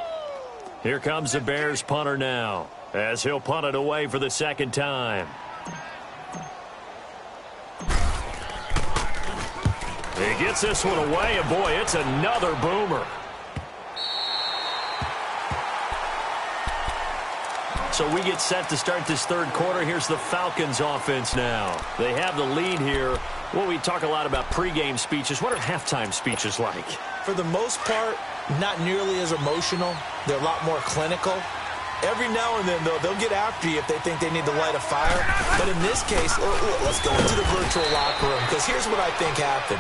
F: Here comes the Bears punter now, as he'll punt it away for the 2nd time. He gets this one away, and boy, it's another boomer. So we get set to start this 3rd quarter. Here's the Falcons offense now. They have the lead here. Well, we talk a lot about pregame speeches. What are halftime speeches like?
G: For the most part, not nearly as emotional. They're a lot more clinical. Every now and then, though, they'll get after you if they think they need to light a fire. But in this case, let's go into the virtual locker room, because here's what I think happened.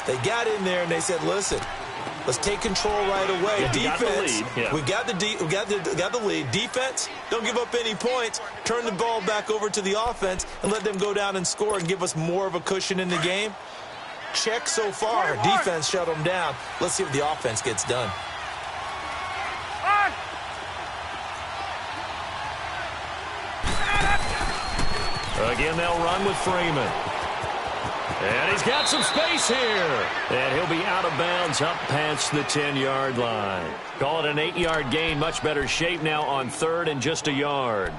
G: They got in there and they said, listen, let's take control right away.
F: Yeah,
G: defense,
F: we
G: got the lead. Defense, don't give up any points. Turn the ball back over to the offense and let them go down and score and give us more of a cushion in the game. Check so far. Defense shut them down. Let's see if the offense gets done.
F: Again, they'll run with Freeman. And he's got some space here. And he'll be out of bounds up past the 10-yard line. Call it an 8-yard gain. Much better shape now on 3rd and just a yard.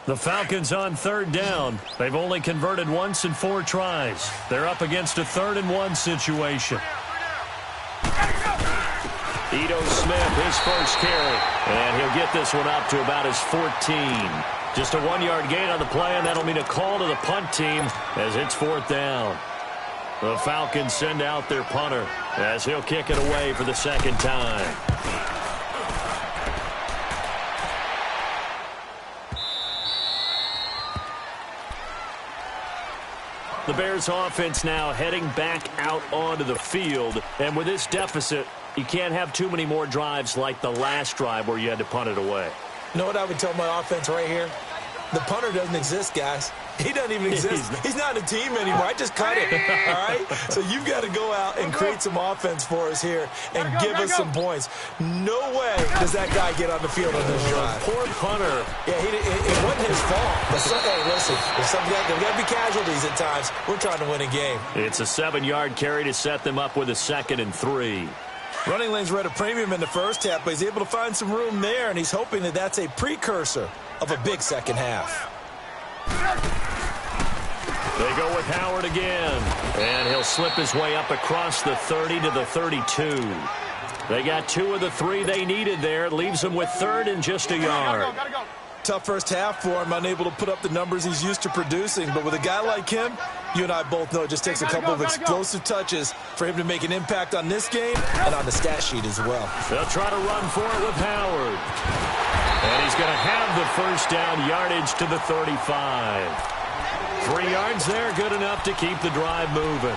F: The Falcons on 3rd down. They've only converted once in 4 tries. They're up against a 3rd and 1 situation. Ito Smith, his first carry. And he'll get this one up to about his 14. Just a 1-yard gain on the play, and that'll mean a call to the punt team as it's 4th down. The Falcons send out their punter as he'll kick it away for the 2nd time. The Bears offense now heading back out onto the field. And with this deficit, you can't have too many more drives like the last drive where you had to punt it away.
G: You know what I would tell my offense right here? The punter doesn't exist, guys. He doesn't even exist. He's not a team anymore. I just cut it, all right? So you've got to go out and create some offense for us here and give us some points. No way does that guy get on the field on this drive.
F: Poor punter.
G: Yeah, it wasn't his fault. But hey, listen, there's got to be casualties at times. We're trying to win a game.
F: It's a 7-yard carry to set them up with a 2nd and 3.
G: Running lanes were at a premium in the first half, but he's able to find some room there, and he's hoping that that's a precursor of a big second half.
F: They go with Howard again, and he'll slip his way up across the 30 to the 32. They got 2 of the 3 they needed there. It leaves them with 3rd and just a yard.
H: Gotta go.
G: Tough first half for him, unable to put up the numbers he's used to producing. But with a guy like him, you and I both know it just takes a couple of explosive touches for him to make an impact on this game and on the stat sheet as well.
F: They'll try to run for it with Howard. And he's going to have the first down, yardage to the 35. 3 yards there, good enough to keep the drive moving.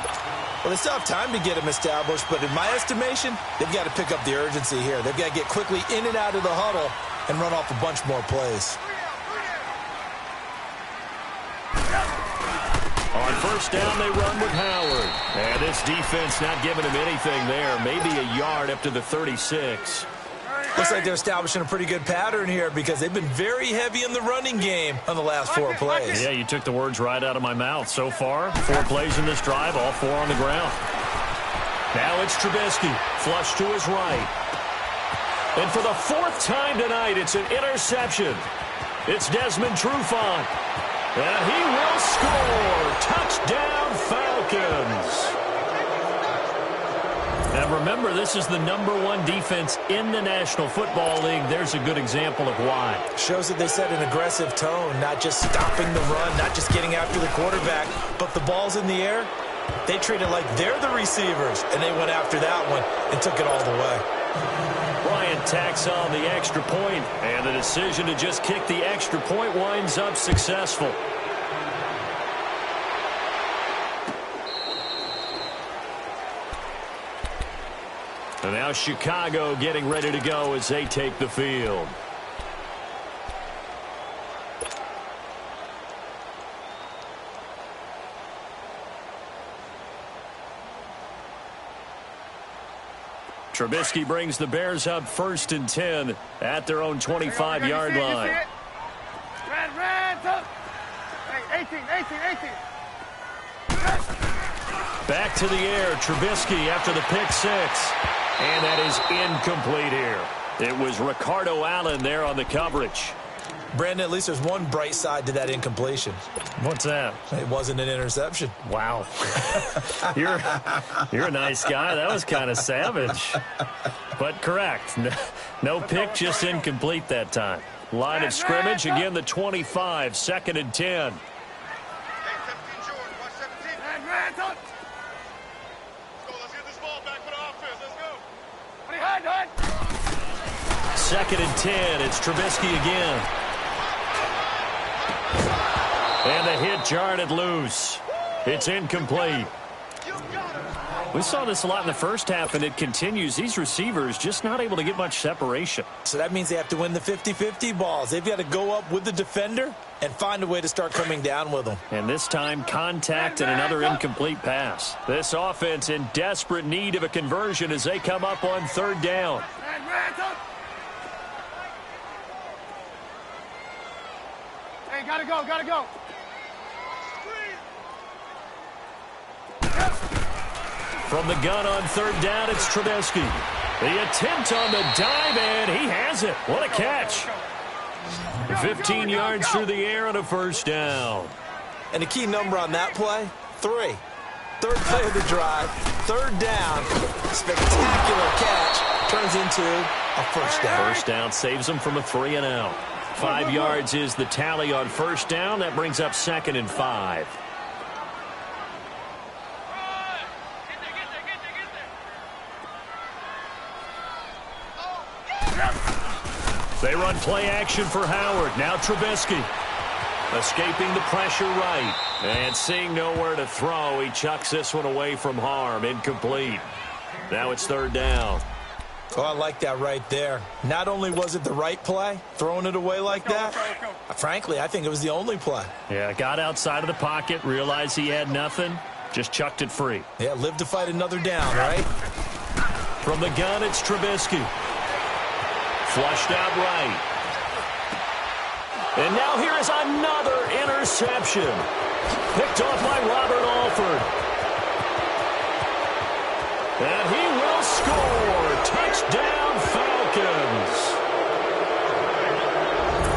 G: Well, they still have time to get him established, but in my estimation, they've got to pick up the urgency here. They've got to get quickly in and out of the huddle and run off a bunch more plays.
F: On first down, they run with Howard. And this defense not giving him anything there. Maybe a yard up to the 36.
G: Looks like they're establishing a pretty good pattern here because they've been very heavy in the running game on the last 4 plays.
F: Yeah, you took the words right out of my mouth. So far, 4 plays in this drive, all 4 on the ground. Now it's Trubisky, flush to his right. And for the 4th time tonight, it's an interception. It's Desmond Trufant. And he will score. Touchdown, Falcons. Now remember, this is the #1 defense in the National Football League. There's a good example of why.
G: Shows that they set an aggressive tone, not just stopping the run, not just getting after the quarterback, but the ball's in the air. They treat it like they're the receivers, and they went after that one and took it all the way.
F: Bryant tacks on the extra point, and the decision to just kick the extra point winds up successful. And now Chicago getting ready to go as they take the field. Trubisky brings the Bears up 1st and 10 at their own 25-yard line.
H: Red, up. Hey, 18.
F: Back to the air, Trubisky after the pick 6. And that is incomplete here. It was Ricardo Allen there on the coverage.
G: Brandon, at least there's one bright side to that incompletion.
F: What's that?
G: It wasn't an interception.
F: Wow. You're a nice guy. That was kind of savage. But correct. No pick, just incomplete that time. Line of scrimmage, again the 25, 2nd and 10. Second and 10. It's Trubisky again. And the hit jarred it loose. It's incomplete. We saw this a lot in the first half, and it continues. These receivers just not able to get much separation.
G: So that means they have to win the 50-50 balls. They've got to go up with the defender and find a way to start coming down with them.
F: And this time, contact and another incomplete pass. This offense in desperate need of a conversion as they come up on 3rd down.
H: Hey, gotta go.
F: From the gun on 3rd down, it's Trubisky. The attempt on the dive, and he has it. What a catch. 15 yards through the air on a 1st down.
G: And the key number on that play, 3. 3rd play of the drive, 3rd down, spectacular catch, turns into a 1st down.
F: 1st down saves them from a 3 and out. 5 yards is the tally on 1st down. That brings up 2nd and 5. They run play action for Howard. Now Trubisky. Escaping the pressure right. And seeing nowhere to throw, he chucks this one away from harm. Incomplete. Now it's third down.
G: Oh, I like that right there. Not only was it the right play, throwing it away like that, frankly, I think it was the only play.
F: Yeah, got outside of the pocket, realized he had nothing, just chucked it free.
G: Yeah, live to fight another down, right?
F: From the gun, it's Trubisky. Flushed out right. And now here is another interception. Picked off by Robert Alford. And he will score. Touchdown, Falcons.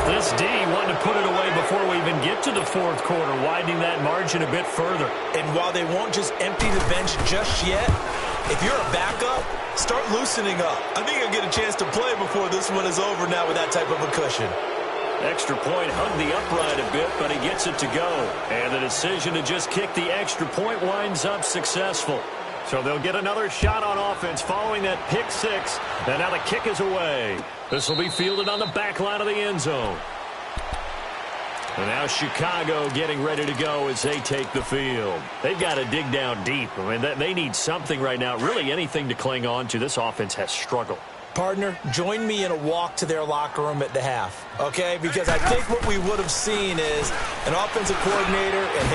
F: This D wanted to put it away before we even get to the fourth quarter, widening that margin a bit further.
G: And while they won't just empty the bench just yet, if you're a backup, start loosening up. I think you'll get a chance to play before this one is over now with that type of a cushion.
F: Extra point hugged the upright a bit, but he gets it to go. And the decision to just kick the extra point winds up successful. So they'll get another shot on offense following that pick six. And now the kick is away. This will be fielded on the back line of the end zone. And now Chicago getting ready to go as they take the field. They've got to dig down deep. I mean, they need something right now, really anything to cling on to. This offense has struggled.
G: Partner, join me in a walk to their locker room at the half, okay? Because I think what we would have seen is an offensive coordinator and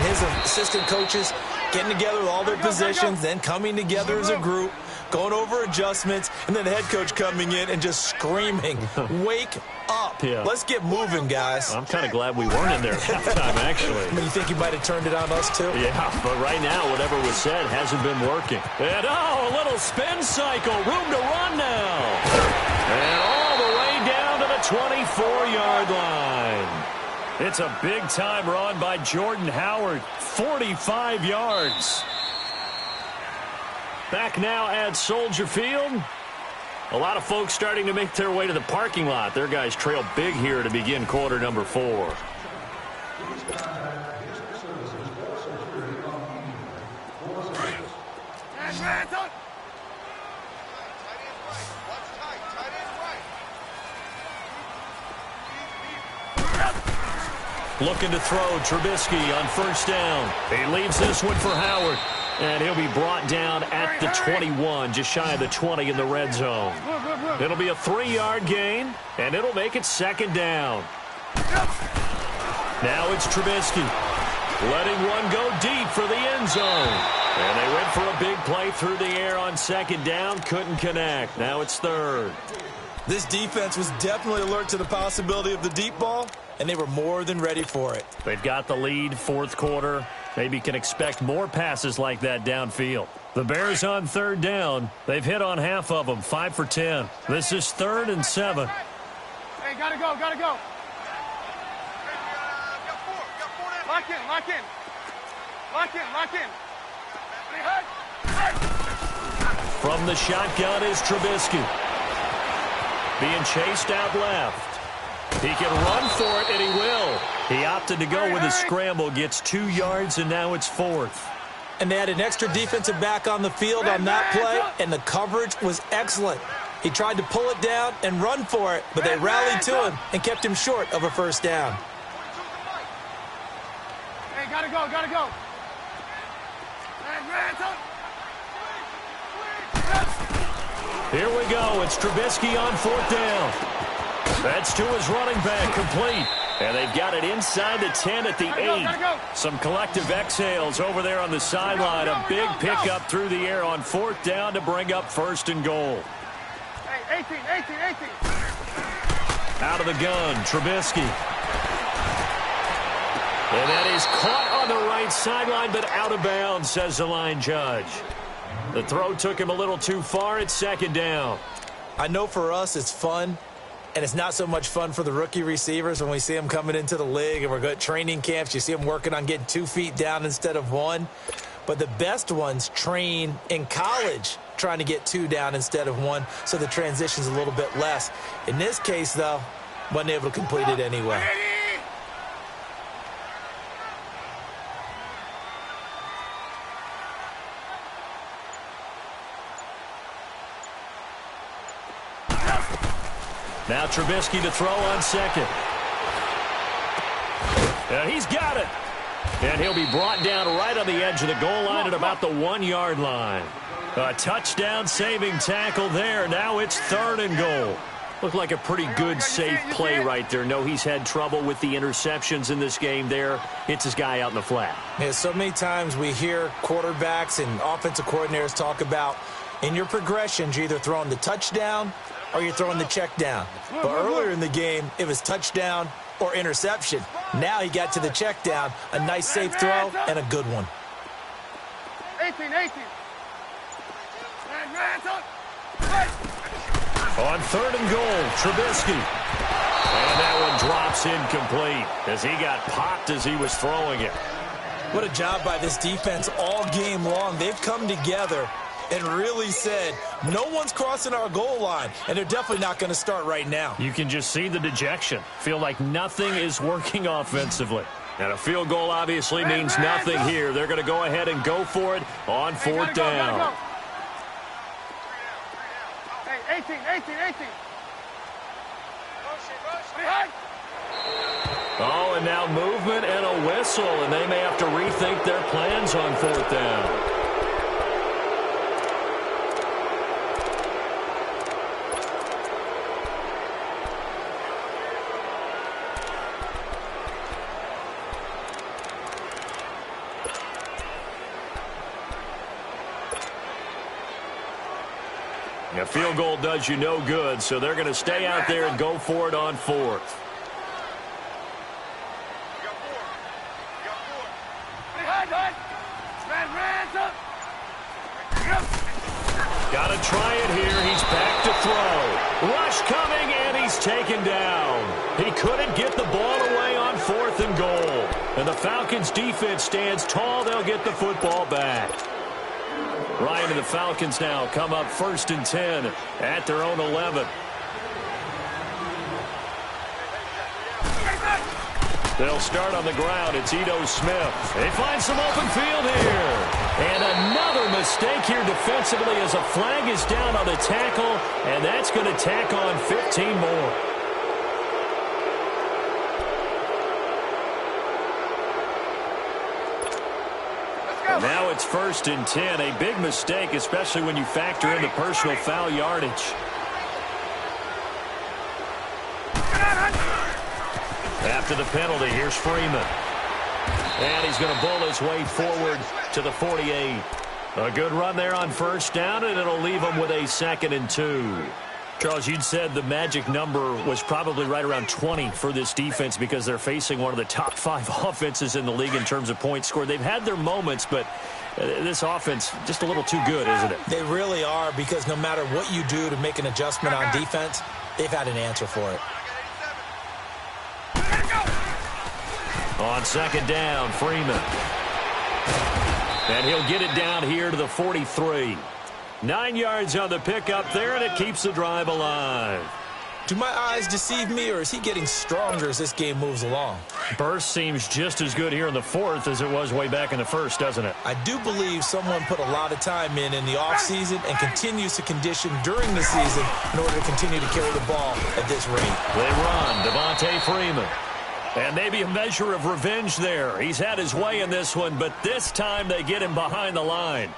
G: his assistant coaches getting together with all their positions, then coming together as a group, going over adjustments, and then the head coach coming in and just screaming, wake up.
F: Yeah.
G: Let's get moving, guys.
F: I'm kind of glad we weren't in there at halftime, actually.
G: I mean, you think he might have turned it on us, too?
F: Yeah, but right now, whatever was said hasn't been working. And, a little spin cycle. Room to run now. And all the way down to the 24-yard line. It's a big-time run by Jordan Howard. 45 yards. Back now at Soldier Field. A lot of folks starting to make their way to the parking lot. Their guys trail big here to begin quarter number 4. Looking to throw, Trubisky on first down. He leaves this one for Howard. And he'll be brought down at the 21, just shy of the 20 in the red zone. It'll be a 3-yard gain, and it'll make it second down. Now it's Trubisky, letting one go deep for the end zone. And they went for a big play through the air on second down, couldn't connect. Now it's third.
G: This defense was definitely alert to the possibility of the deep ball, and they were more than ready for it.
F: They've got the lead, fourth quarter. Maybe can expect more passes like that downfield. The Bears on third down. They've hit on half of them, 5 for 10. This is 3rd and 7.
H: Hey, gotta go, gotta go. Lock in, lock in. Lock in, lock in.
F: From the shotgun is Trubisky. Being chased out left. He can run for it, and he will. He opted to go with a scramble, gets 2 yards, and now it's 4th.
G: And they had an extra defensive back on the field on that play, and the coverage was excellent. He tried to pull it down and run for it, but they rallied to him and kept him short of a first down.
H: Hey, gotta go, gotta go.
F: Here we go. It's Trubisky on 4th down. That's to his running back, complete. And they've got it inside the 10 at the 8. Some collective exhales over there on the sideline. A big pickup through the air on 4th down to bring up 1st and goal.
H: Hey, 18.
F: Out of the gun, Trubisky. And that is caught on the right sideline, but out of bounds, says the line judge. The throw took him a little too far. It's 2nd down.
G: I know for us it's fun, and it's not so much fun for the rookie receivers when we see them coming into the league and we're good training camps. You see them working on getting 2 feet down instead of 1. But the best ones train in college trying to get 2 down instead of 1, so the transition's a little bit less. In this case, though, wasn't able to complete it anyway.
F: Now Trubisky to throw on 2nd. And he's got it. And he'll be brought down right on the edge of the goal line at about the 1-yard line. A touchdown-saving tackle there. Now it's 3rd and goal. Looked like a pretty good, safe play right there. No, he's had trouble with the interceptions in this game there. Hits his guy out in the flat. Yeah, so many times we hear quarterbacks and offensive coordinators talk about in your progressions, you're either throwing the touchdown or you're throwing the check down. But earlier in the game, it was touchdown or interception. Now he got to the check down. A nice, safe throw and a good one.
H: 18.
F: On 3rd and goal, Trubisky. And that one drops incomplete as he got popped as he was throwing it.
G: What a job by this defense all game long. They've come together and really said, no one's crossing our goal line, and they're definitely not going to start right now.
F: You can just see the dejection. Feel like nothing is working offensively. And a field goal obviously means nothing here. They're going to go ahead and go for it on 4th down.
H: 18.
F: Oh, and now movement and a whistle, and they may have to rethink their plans on 4th down. A field goal does you no good, so they're going to stay out there and go for it on 4th. Got to try it here. He's back to throw. Rush coming, and he's taken down. He couldn't get the ball away on 4th and goal. And the Falcons defense stands tall. They'll get the football back. Ryan and the Falcons now come up 1st and 10 at their own 11. They'll start on the ground. It's Ito Smith. They find some open field here. And another mistake here defensively as a flag is down on the tackle, and that's going to tack on 15 more. Now it's 1st and 10. A big mistake, especially when you factor in the personal foul yardage. After the penalty, here's Freeman. And he's going to bull his way forward to the 48. A good run there on 1st down, and it'll leave him with a 2nd and 2. Charles, you'd said the magic number was probably right around 20 for this defense because they're facing one of the top 5 offenses in the league in terms of points scored. They've had their moments, but this offense just a little too good, isn't it?
G: They really are, because no matter what you do to make an adjustment on defense, they've had an answer for it.
F: On 2nd down, Freeman. And he'll get it down here to the 43. 9 yards on the pickup there, and it keeps the drive alive.
G: Do my eyes deceive me, or is he getting stronger as this game moves along?
F: Burst seems just as good here in the 4th as it was way back in the 1st, doesn't it?
G: I do believe someone put a lot of time in the offseason and continues to condition during the season in order to continue to carry the ball at this rate.
F: They run. Devontae Freeman. And maybe a measure of revenge there. He's had his way in this one, but this time they get him behind the line.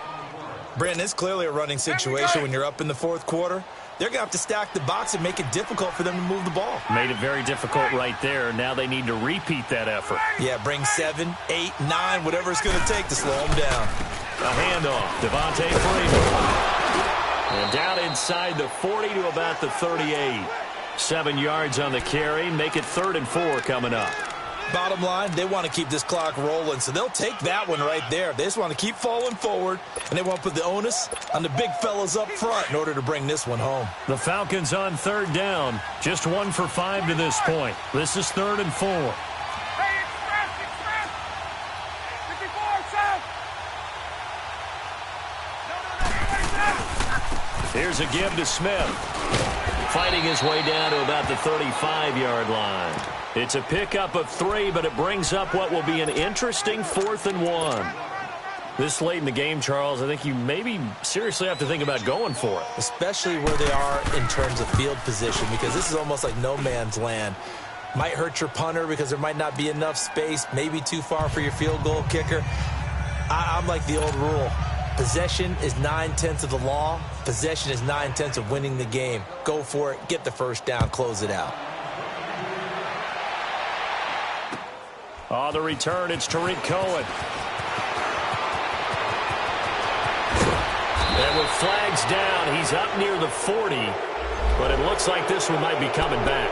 G: Brandon, it's clearly a running situation when you're up in the 4th quarter. They're going to have to stack the box and make it difficult for them to move the ball.
F: Made it very difficult right there. Now they need to repeat that effort.
G: Yeah, bring 7, 8, 9, whatever it's going to take to slow them down.
F: A handoff. Devontae Freeman. And down inside the 40 to about the 38. 7 yards on the carry. Make it 3rd and 4 coming up.
G: Bottom line, they want to keep this clock rolling, so they'll take that one right there. They just want to keep falling forward, and they want to put the onus on the big fellas up front in order to bring this one home.
F: The Falcons on 3rd down. Just 1 for 5 to this point. This is 3rd and 4.
H: Hey, express. 54 south.
F: Here's a give to Smith. Fighting his way down to about the 35-yard line. It's a pickup of 3, but it brings up what will be an interesting 4th and 1. This late in the game, Charles, I think you maybe seriously have to think about going for it.
G: Especially where they are in terms of field position, because this is almost like no man's land. Might hurt your punter because there might not be enough space, maybe too far for your field goal kicker. I'm like the old rule. Possession is 9/10 of the law. Possession is 9/10 of winning the game. Go for it, get the first down, close it out.
F: On the return, it's Tariq Cohen. And with flags down, he's up near the 40, but it looks like this one might be coming back.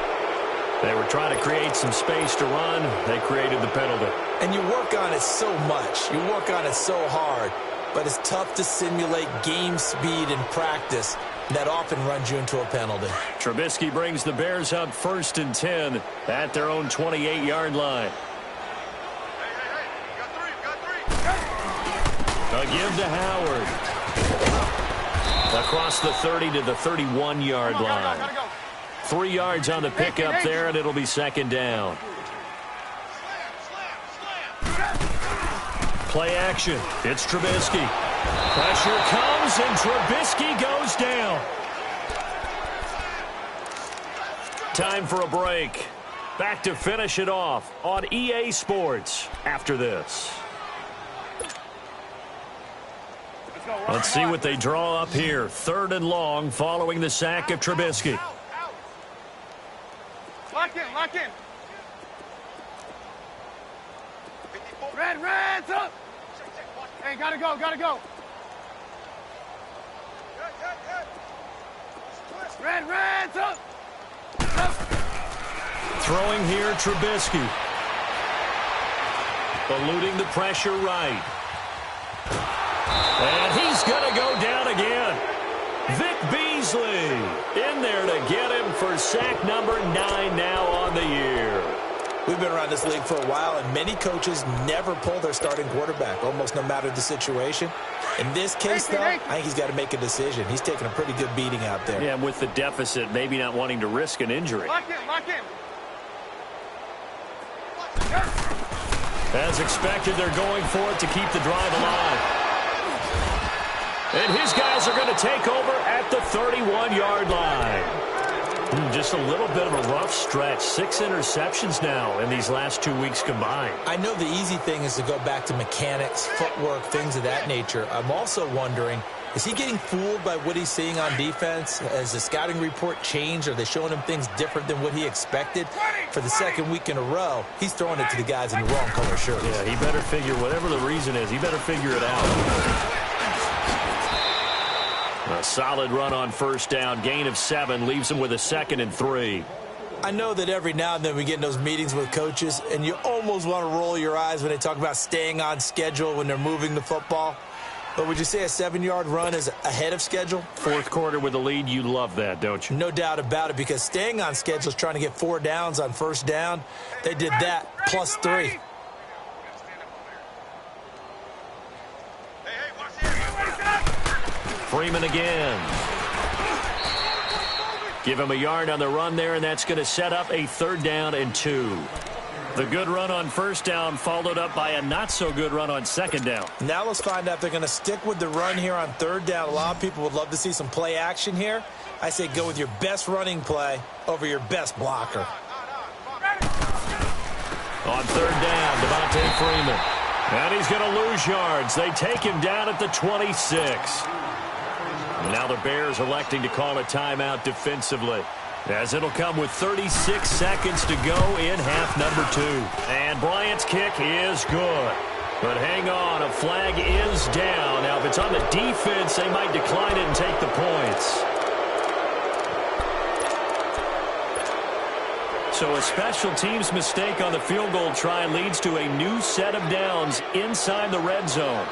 F: They were trying to create some space to run. They created the penalty.
G: And you work on it so much. You work on it so hard. But it's tough to simulate game speed in practice. That often runs you into a penalty.
F: Trubisky brings the Bears up 1st and 10 at their own 28-yard line. A give to Howard. Across the 30 to the 31-yard line. 3 yards on the pickup there, and it'll be 2nd down. Play action. It's Trubisky. Pressure comes, and Trubisky goes down. Time for a break. Back to finish it off on EA Sports after this. Let's see what they draw up here. 3rd and long following the sack of Trubisky.
H: Lock in. Red's up. Hey, gotta go. Red's up.
F: Throwing here, Trubisky. Eluding the pressure right. And he's going to go down again. Vic Beasley in there to get him for sack number 9 now on the year.
G: We've been around this league for a while, and many coaches never pull their starting quarterback, almost no matter the situation. In this case, though, I think he's got to make a decision. He's taking a pretty good beating out there.
F: Yeah, and with the deficit, maybe not wanting to risk an injury.
H: Lock in.
F: As expected, they're going for it to keep the drive alive. And his guys are going to take over at the 31-yard line. Just a little bit of a rough stretch. 6 interceptions now in these last 2 weeks combined.
G: I know the easy thing is to go back to mechanics, footwork, things of that nature. I'm also wondering, is he getting fooled by what he's seeing on defense? Has the scouting report changed? Are they showing him things different than what he expected? For the 2nd week in a row, he's throwing it to the guys in the wrong color shirts.
F: Yeah, he better figure, whatever the reason is, he better figure it out. A solid run on 1st down. Gain of 7 leaves him with a 2nd and 3.
G: I know that every now and then we get in those meetings with coaches, and you almost want to roll your eyes when they talk about staying on schedule when they're moving the football. But would you say a 7-yard run is ahead of schedule?
F: 4th quarter with a lead, you love that, don't you?
G: No doubt about it, because staying on schedule is trying to get 4 downs on 1st down. They did that plus 3.
F: Freeman again. Give him a yard on the run there, and that's going to set up a 3rd down and 2. The good run on 1st down followed up by a not-so-good run on 2nd down.
G: Now let's find out if they're going to stick with the run here on 3rd down. A lot of people would love to see some play action here. I say go with your best running play over your best blocker.
F: On 3rd down, Devontae Freeman. And he's going to lose yards. They take him down at the 26. Now the Bears electing to call a timeout defensively, as it'll come with 36 seconds to go in half number 2. And Bryant's kick is good. But hang on, a flag is down. Now, if it's on the defense, they might decline it and take the points. So a special teams mistake on the field goal try leads to a new set of downs inside the red zone.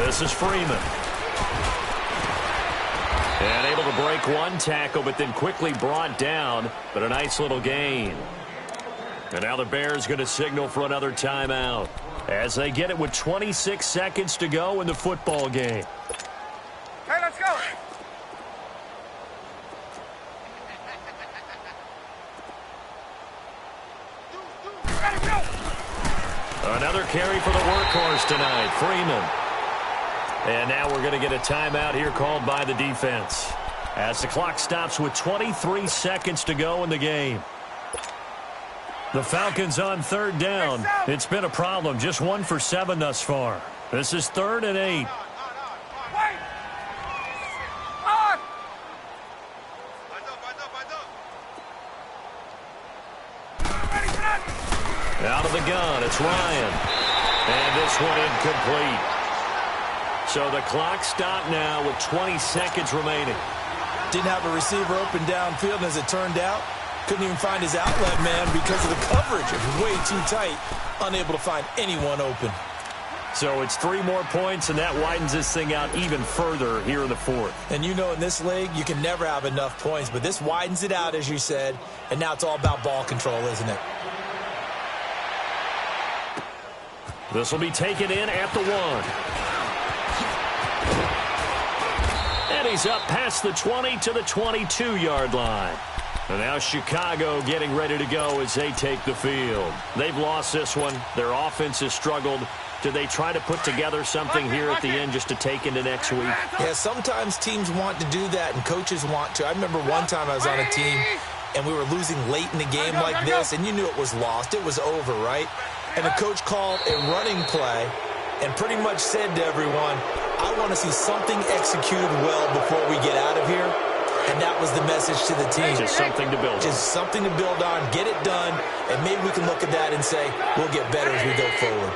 F: This is Freeman. And able to break one tackle, but then quickly brought down. But a nice little gain. And now the Bears going to signal for another timeout as they get it with 26 seconds to go in the football game.
H: Hey, let's go.
F: Another carry for the workhorse tonight, Freeman. And now we're going to get a timeout here called by the defense. as the clock stops with 23 seconds to go in the game. The Falcons on third down. It's been a problem. Just 1 for 7 thus far. This is 3rd and 8. Out of the gun, it's Ryan. And this one incomplete. So the clock stopped now with 20 seconds remaining.
G: Didn't have a receiver open downfield, and as it turned out, couldn't even find his outlet man because of the coverage. It was way too tight, unable to find anyone open.
F: So it's 3 more points, and that widens this thing out even further here in the 4th.
G: And you know in this league, you can never have enough points, but this widens it out, as you said, and now it's all about ball control, isn't it?
F: This will be taken in at the 1. And he's up past the 20 to the 22-yard line. And now Chicago getting ready to go as they take the field. They've lost this one. Their offense has struggled. Do they try to put together something here at the end just to take into next week?
G: Yeah, sometimes teams want to do that and coaches want to. I remember one time I was on a team and we were losing late in the game like this, and you knew it was lost. It was over, right? And the coach called a running play and pretty much said to everyone, I want to see something executed well before we get out of here. And that was the message to the team.
F: Just something to build on.
G: Just something to build on, get it done, and maybe we can look at that and say, we'll get better as we go forward.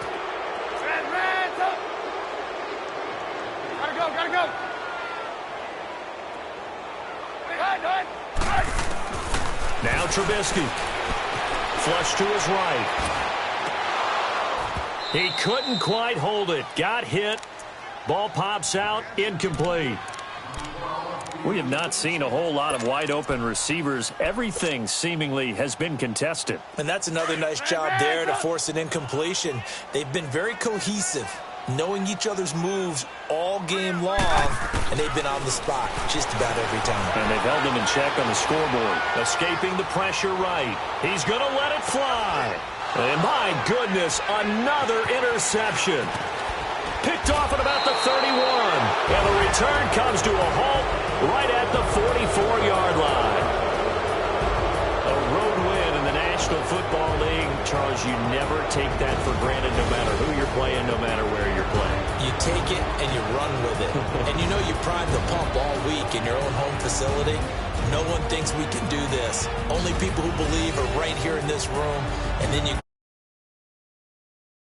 H: Gotta go.
F: Now Trubisky. Flush to his right. He couldn't quite hold it. Got hit. Ball pops out. Incomplete. We have not seen a whole lot of wide-open receivers. Everything seemingly has been contested.
G: And that's another nice job there to force an incompletion. They've been very cohesive, knowing each other's moves all game long, and they've been on the spot just about every time.
F: And they've held him in check on the scoreboard. Escaping the pressure right. He's going to let it fly. And my goodness, another interception. Picked off at about the 31. And the return comes to a halt right at the 44-yard line. A road win in the National Football League. Charles, you never take that for granted no matter who you're playing, no matter where you're playing.
G: You take it and you run with it. And you know you prime the pump all week in your own home facility. No one thinks we can do this. Only people who believe are right here in this room. And then you